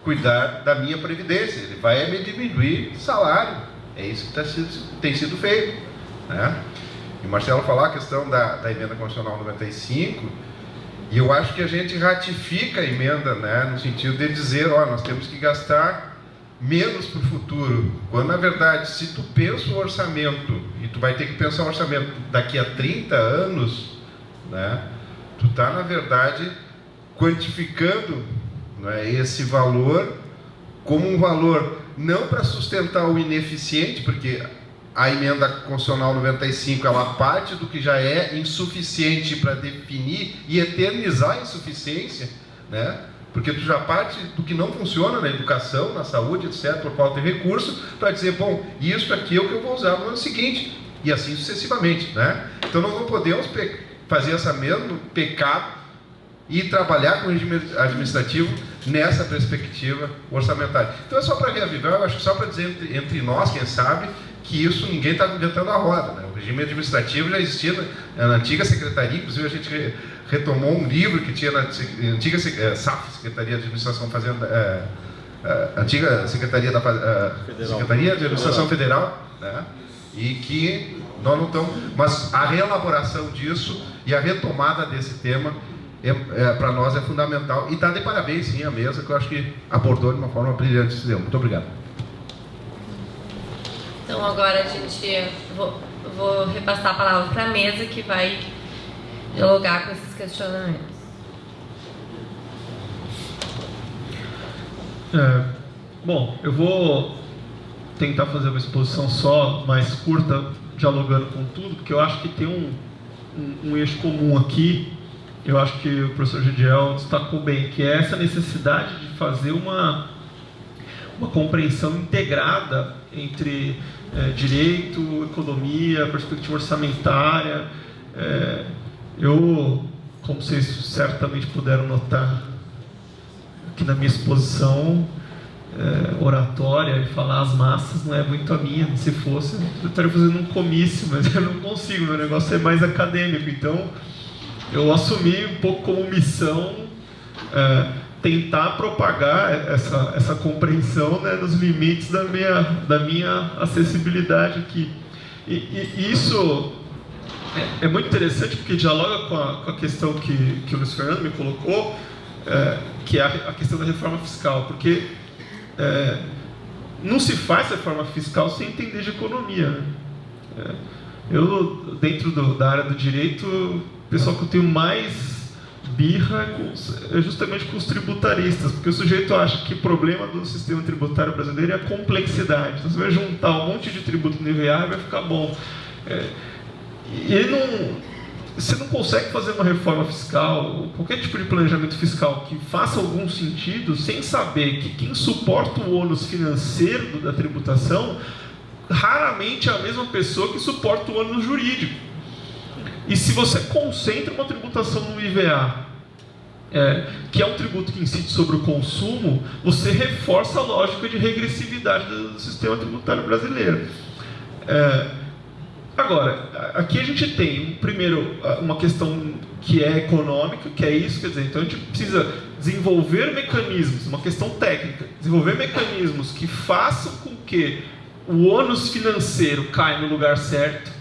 cuidar da minha previdência, ele vai me diminuir salário, é isso que tem sido feito, né? E o Marcelo falou a questão da emenda constitucional 95, e eu acho que a gente ratifica a emenda, né, no sentido de dizer, nós temos que gastar menos para o futuro, quando na verdade, se tu pensa o orçamento, e tu vai ter que pensar o orçamento daqui a 30 anos, né, tu está na verdade quantificando, né, esse valor como um valor não para sustentar o ineficiente, porque a emenda constitucional 95 ela parte do que já é insuficiente para definir e eternizar a insuficiência, né? Porque tu já parte do que não funciona na educação, na saúde, etc., por falta de recurso, para dizer, bom, isso aqui é o que eu vou usar no ano seguinte, e assim sucessivamente, né? Então nós não podemos fazer essa mesmo pecado e trabalhar com o regime administrativo nessa perspectiva orçamentária. Então é só para reavivar, eu acho, só para dizer entre nós, quem sabe, que isso ninguém está inventando a roda, né? O regime administrativo já existia na antiga secretaria, inclusive a gente retomou um livro que tinha na antiga SAF, Secretaria de Administração Fazenda, antiga Secretaria Secretaria de Administração Federal, né? E que nós não estamos, mas a reelaboração disso e a retomada desse tema para nós é fundamental, e está de parabéns sim a mesa, que eu acho que abordou de uma forma brilhante esse tema. Muito obrigado. Então agora vou repassar a palavra para a mesa, que vai dialogar com esses questionamentos. Bom, eu vou tentar fazer uma exposição só, mais curta, dialogando com tudo, porque eu acho que tem um eixo comum aqui. Eu acho que o professor Gidiel destacou bem, que é essa necessidade de fazer uma compreensão integrada entre direito, economia, perspectiva orçamentária. Eu, como vocês certamente puderam notar, aqui na minha exposição, oratória e falar às massas não é muito a minha. Se fosse, eu estaria fazendo um comício, mas eu não consigo, meu negócio é mais acadêmico. Então, eu assumi um pouco como missão tentar propagar essa compreensão, né, nos limites da minha acessibilidade aqui. E isso é muito interessante, porque dialoga com a questão que o Luiz Fernando me colocou, que é a questão da reforma fiscal, porque não se faz reforma fiscal sem entender de economia, né? Eu, dentro da área do direito, o pessoal que eu tenho mais birra é justamente com os tributaristas, porque o sujeito acha que o problema do sistema tributário brasileiro é a complexidade. Então você vai juntar um monte de tributo no IVA e vai ficar bom. Você não consegue fazer uma reforma fiscal, qualquer tipo de planejamento fiscal que faça algum sentido, sem saber que quem suporta o ônus financeiro da tributação raramente é a mesma pessoa que suporta o ônus jurídico. E se você concentra uma tributação no IVA, que é um tributo que incide sobre o consumo, você reforça a lógica de regressividade do sistema tributário brasileiro. Agora, aqui a gente tem, primeiro, uma questão que é econômica, que é isso, quer dizer, então a gente precisa desenvolver mecanismos, uma questão técnica, desenvolver mecanismos que façam com que o ônus financeiro caia no lugar certo.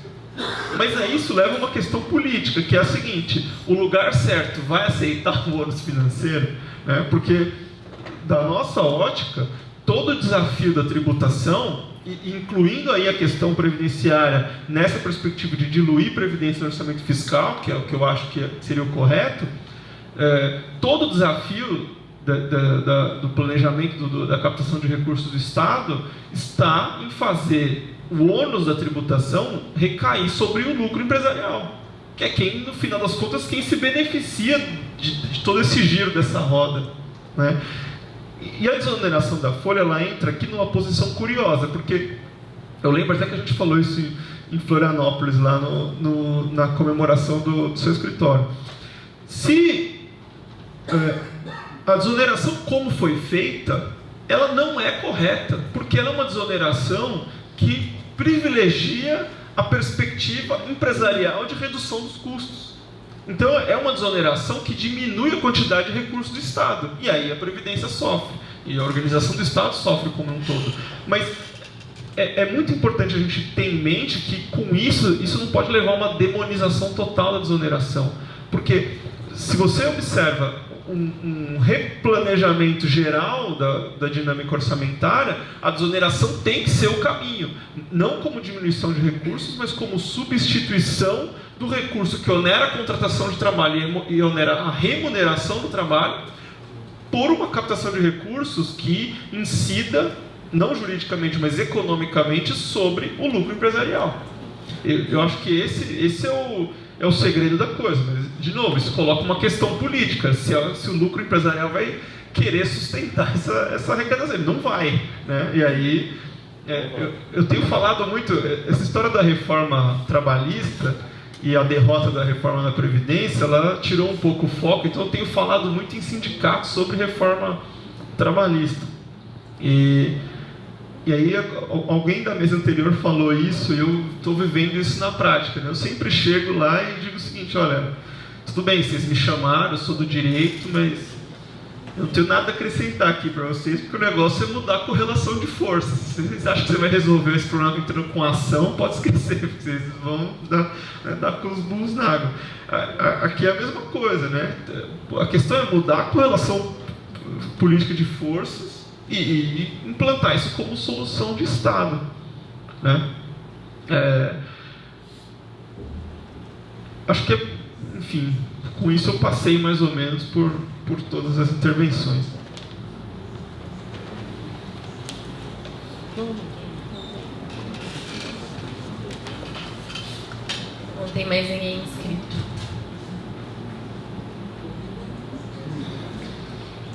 Mas isso leva a uma questão política, que é a seguinte: o lugar certo vai aceitar o ônus financeiro? Né? Porque, da nossa ótica, todo o desafio da tributação, incluindo aí a questão previdenciária, nessa perspectiva de diluir previdência no orçamento fiscal, que é o que eu acho que seria o correto, todo o desafio do planejamento da captação de recursos do Estado está em fazer o ônus da tributação recair sobre o lucro empresarial, que é quem, no final das contas, quem se beneficia de todo esse giro dessa roda, né? E a desoneração da folha, ela entra aqui numa posição curiosa, porque eu lembro até que a gente falou isso em Florianópolis, lá na comemoração do seu escritório. Se a desoneração como foi feita, ela não é correta, porque ela é uma desoneração que privilegia a perspectiva empresarial de redução dos custos. Então, é uma desoneração que diminui a quantidade de recursos do Estado. E aí a Previdência sofre. E a organização do Estado sofre como um todo. Mas é muito importante a gente ter em mente que, com isso não pode levar a uma demonização total da desoneração. Porque, se você observa um replanejamento geral da dinâmica orçamentária, a desoneração tem que ser o caminho. Não como diminuição de recursos, mas como substituição do recurso que onera a contratação de trabalho e onera a remuneração do trabalho por uma captação de recursos que incida, não juridicamente, mas economicamente, sobre o lucro empresarial. Eu acho que esse é o segredo da coisa. Mas, de novo, isso coloca uma questão política. Se o lucro empresarial vai querer sustentar essa arrecadação, ele não vai, né? E aí, eu tenho falado muito, essa história da reforma trabalhista e a derrota da reforma da Previdência, ela tirou um pouco o foco. Então eu tenho falado muito em sindicatos sobre reforma trabalhista. E aí alguém da mesa anterior falou isso, e eu estou vivendo isso na prática, né? Eu sempre chego lá e digo o seguinte: olha, tudo bem, vocês me chamaram, eu sou do direito, mas eu não tenho nada a acrescentar aqui para vocês, porque o negócio é mudar a correlação de forças. Se vocês acham que você vai resolver esse problema entrando com ação, pode esquecer, porque vocês vão dar com os burros na água. Aqui é a mesma coisa, né? A questão é mudar a correlação política de forças e implantar isso como solução de Estado, né? Acho que, enfim, com isso eu passei mais ou menos por todas as intervenções. Não tem mais ninguém inscrito.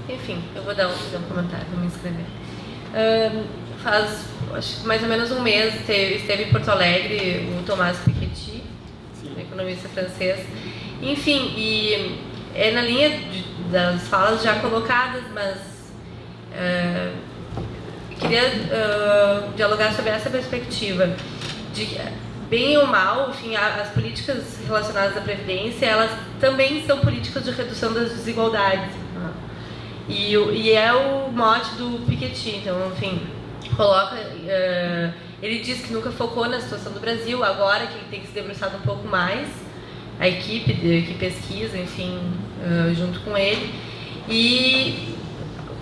Enfim, eu vou fazer um comentário, vou me inscrever. Faz, acho que mais ou menos um mês, esteve em Porto Alegre o Thomas Piketty, economista francês. Enfim, e é na linha das falas já colocadas, mas queria dialogar sobre essa perspectiva de bem ou mal, enfim, as políticas relacionadas à Previdência, elas também são políticas de redução das desigualdades. E é o mote do Piketty, então, enfim, coloca... ele diz que nunca focou na situação do Brasil, agora que ele tem que se debruçar um pouco mais, a equipe que pesquisa, enfim, junto com ele, e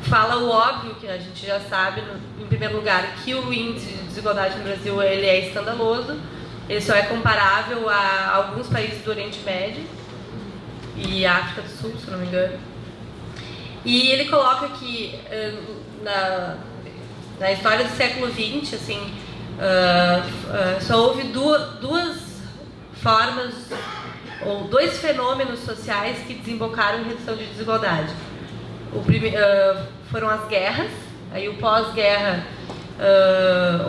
fala o óbvio, que a gente já sabe, em primeiro lugar, que o índice de desigualdade no Brasil ele é escandaloso, ele só é comparável a alguns países do Oriente Médio e África do Sul, se não me engano. E ele coloca que na história do século XX, assim, só houve duas formas ou dois fenômenos sociais que desembocaram em redução de desigualdade. Foram as guerras, aí o pós-guerra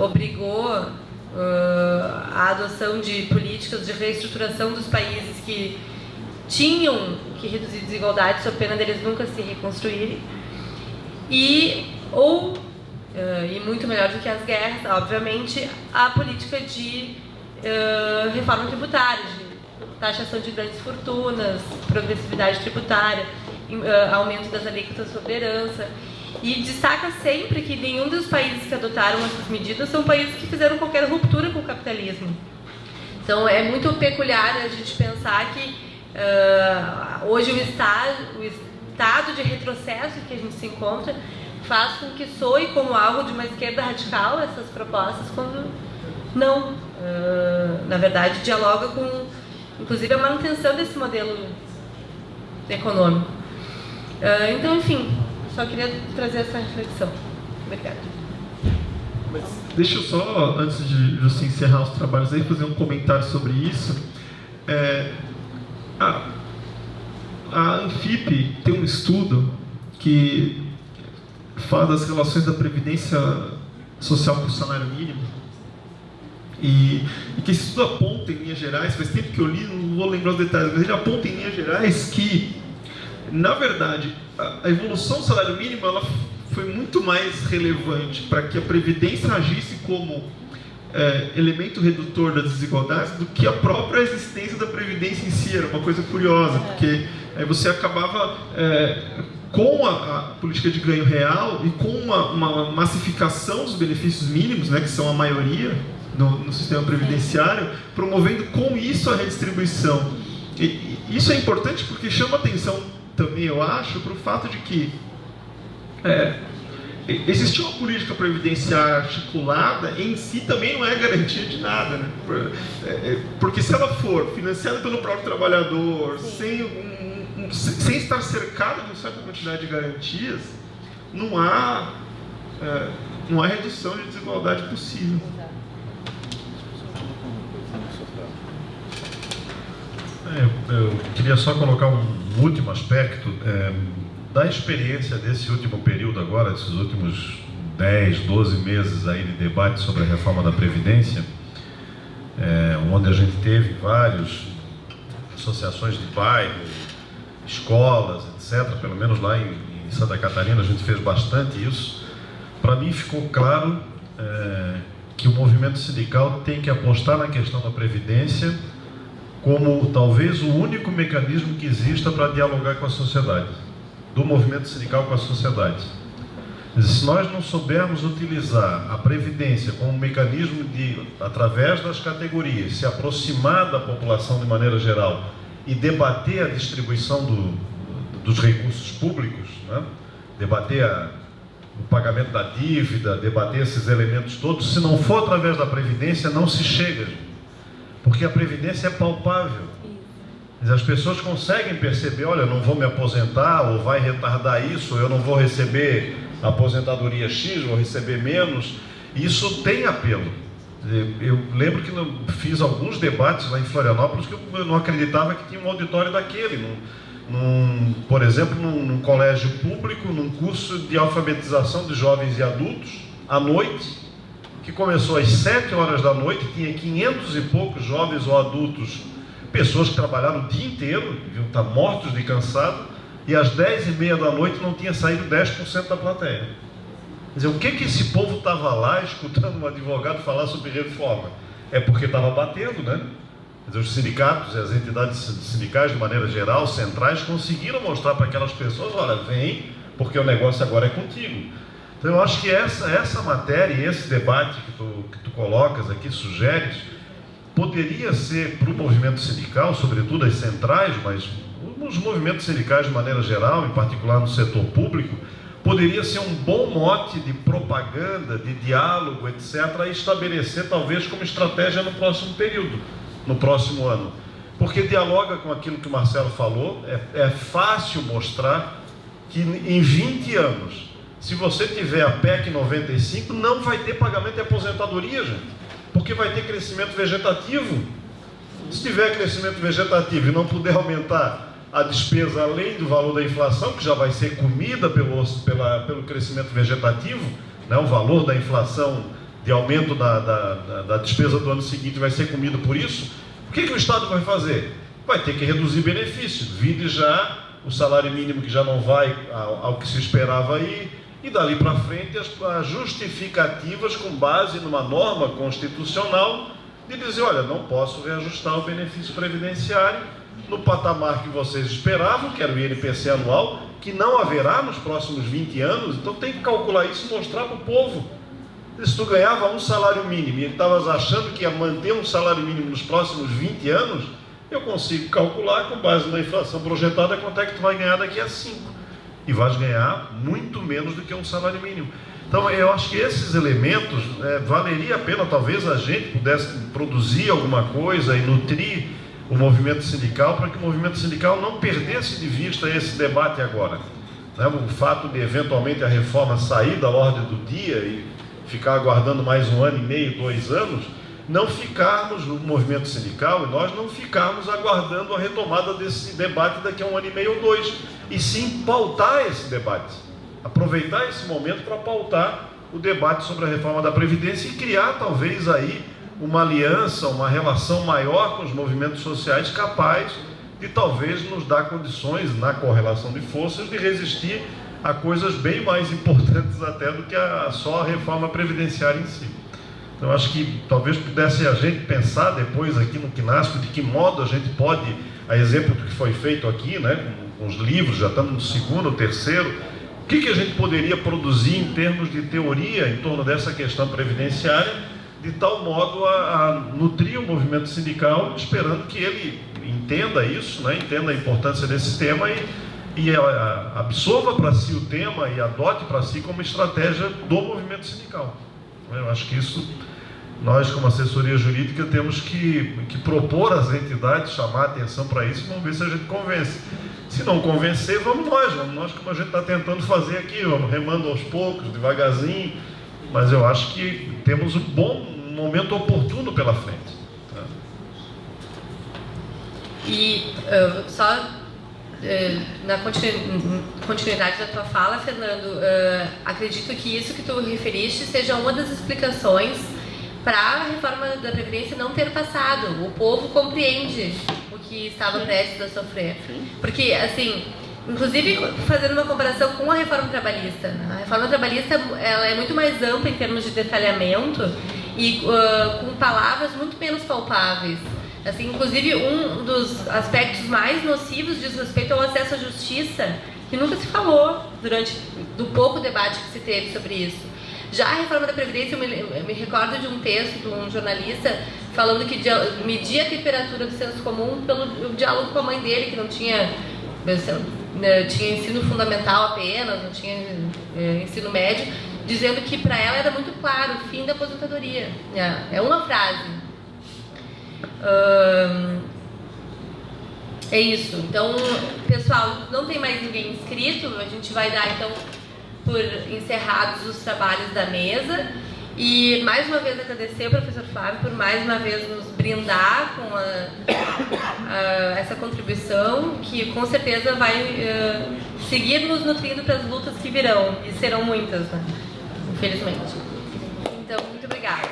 obrigou a adoção de políticas de reestruturação dos países que tinham que reduzir desigualdade sob pena deles nunca se reconstruírem. E muito melhor do que as guerras, obviamente, a política de reforma tributária, de taxação de grandes fortunas, progressividade tributária, aumento das alíquotas sobre herança. E destaca sempre que nenhum dos países que adotaram essas medidas são países que fizeram qualquer ruptura com o capitalismo. Então é muito peculiar a gente pensar que hoje o estado de retrocesso que a gente se encontra faz com que soe como algo de uma esquerda radical essas propostas, quando não, na verdade, dialoga com, inclusive, a manutenção desse modelo econômico. Então, enfim, só queria trazer essa reflexão. Obrigada. Mas deixa eu só, antes de você encerrar os trabalhos aí, fazer um comentário sobre isso. A Anfip tem um estudo que fala das relações da Previdência Social com o salário mínimo e que esse estudo aponta em linhas gerais, faz tempo que eu li, não vou lembrar os detalhes, mas ele aponta em linhas gerais que, na verdade, a evolução do salário mínimo ela foi muito mais relevante para que a Previdência agisse como elemento redutor das desigualdades do que a própria existência da Previdência em si. Era uma coisa curiosa, porque você acabava com a política de ganho real e com uma massificação dos benefícios mínimos, né, que são a maioria no sistema previdenciário, promovendo com isso a redistribuição. E isso é importante porque chama atenção também, eu acho, para o fato de que existir uma política previdenciária articulada em si também não é garantia de nada, né? Porque se ela for financiada pelo próprio trabalhador, sem estar cercada de uma certa quantidade de garantias, não há redução de desigualdade possível. Eu queria só colocar um último aspecto da experiência desse último período agora, desses últimos 10, 12 meses aí de debate sobre a reforma da Previdência, onde a gente teve várias associações de bairro, escolas, etc. Pelo menos lá em Santa Catarina a gente fez bastante isso. Para mim ficou claro que o movimento sindical tem que apostar na questão da Previdência como talvez o único mecanismo que exista para dialogar com a sociedade, do movimento sindical com a sociedade. Se nós não soubermos utilizar a Previdência como um mecanismo de, através das categorias, se aproximar da população de maneira geral e debater a distribuição dos recursos públicos, né? Debater o pagamento da dívida, debater esses elementos todos, se não for através da Previdência, não se chega, porque a Previdência é palpável. As pessoas conseguem perceber, olha, não vou me aposentar, ou vai retardar isso, ou eu não vou receber aposentadoria X, vou receber menos. Isso tem apelo. Eu lembro que fiz alguns debates lá em Florianópolis que eu não acreditava que tinha um auditório daquele. Por exemplo, num colégio público, num curso de alfabetização de jovens e adultos, à noite, que começou às 7 horas da noite, tinha 500 e poucos jovens ou adultos, pessoas que trabalharam o dia inteiro, deviam estar mortos de cansado, e às 10h30 da noite não tinha saído 10% da plateia. Quer dizer, o que esse povo estava lá escutando um advogado falar sobre reforma? É porque estava batendo, né? Quer dizer, os sindicatos e as entidades sindicais, de maneira geral, centrais, conseguiram mostrar para aquelas pessoas, olha, vem, porque o negócio agora é contigo. Então eu acho que essa matéria e esse debate que tu colocas aqui, sugeres, poderia ser para o movimento sindical, sobretudo as centrais, mas os movimentos sindicais de maneira geral, em particular no setor público, poderia ser um bom mote de propaganda, de diálogo, etc., a estabelecer talvez como estratégia no próximo período, no próximo ano. Porque dialoga com aquilo que o Marcelo falou, é fácil mostrar que em 20 anos, se você tiver a PEC 95, não vai ter pagamento de aposentadoria, gente, porque vai ter crescimento vegetativo. Se tiver crescimento vegetativo e não puder aumentar a despesa além do valor da inflação, que já vai ser comida pelo crescimento vegetativo, né? O valor da inflação de aumento da despesa do ano seguinte vai ser comido por isso, o que o Estado vai fazer? Vai ter que reduzir benefícios, vide já o salário mínimo que já não vai ao que se esperava aí, e dali para frente as justificativas com base numa norma constitucional de dizer, olha, não posso reajustar o benefício previdenciário no patamar que vocês esperavam, que era o INPC anual, que não haverá nos próximos 20 anos, então tem que calcular isso e mostrar para o povo. Se tu ganhava um salário mínimo e ele estava achando que ia manter um salário mínimo nos próximos 20 anos, eu consigo calcular com base na inflação projetada quanto é que tu vai ganhar daqui a 5. E vais ganhar muito menos do que um salário mínimo. Então eu acho que esses elementos, valeria a pena talvez a gente pudesse produzir alguma coisa e nutrir o movimento sindical, para que o movimento sindical não perdesse de vista esse debate agora. Né? O fato de eventualmente a reforma sair da ordem do dia e ficar aguardando mais 1 ano e meio, 2 anos, não ficarmos no movimento sindical, e nós não ficarmos aguardando a retomada desse debate daqui a 1 ano e meio ou 2, e sim pautar esse debate, aproveitar esse momento para pautar o debate sobre a reforma da Previdência e criar talvez aí uma aliança, uma relação maior com os movimentos sociais capaz de talvez nos dar condições, na correlação de forças, de resistir a coisas bem mais importantes até do que só a reforma previdenciária em si. Então acho que talvez pudesse a gente pensar depois aqui no CNASP de que modo a gente pode, a exemplo do que foi feito aqui, né, com os livros, já estamos no 2º, 3º, o que a gente poderia produzir em termos de teoria em torno dessa questão previdenciária, de tal modo a nutrir o movimento sindical, esperando que ele entenda isso, né, entenda a importância desse tema e absorva para si o tema e adote para si como estratégia do movimento sindical. Eu acho que isso, nós como assessoria jurídica temos que propor às entidades, chamar a atenção para isso, vamos ver se a gente convence. Se não convencer, vamos nós como a gente está tentando fazer aqui, vamos remando aos poucos, devagarzinho, mas eu acho que temos um momento oportuno pela frente. Tá? E só na continuidade da tua fala, Fernando, acredito que isso que tu referiste seja uma das explicações para a reforma da Previdência não ter passado. O povo compreende o que estava prestes a sofrer. Porque, assim, inclusive fazendo uma comparação com a reforma trabalhista, a reforma trabalhista ela é muito mais ampla em termos de detalhamento e com palavras muito menos palpáveis. Assim, inclusive, um dos aspectos mais nocivos diz respeito ao acesso à justiça, que nunca se falou do pouco debate que se teve sobre isso. Já a reforma da Previdência, eu me recordo de um texto de um jornalista falando que media a temperatura do senso comum pelo diálogo com a mãe dele, que não tinha ensino fundamental apenas, não tinha ensino médio, dizendo que para ela era muito claro o fim da aposentadoria. É uma frase. É isso. Então, pessoal, não tem mais ninguém inscrito, a gente vai dar então por encerrados os trabalhos da mesa e mais uma vez agradecer ao professor Flávio por mais uma vez nos brindar com essa contribuição que com certeza vai seguir nos nutrindo para as lutas que virão e serão muitas, né? Infelizmente. Então, muito obrigada.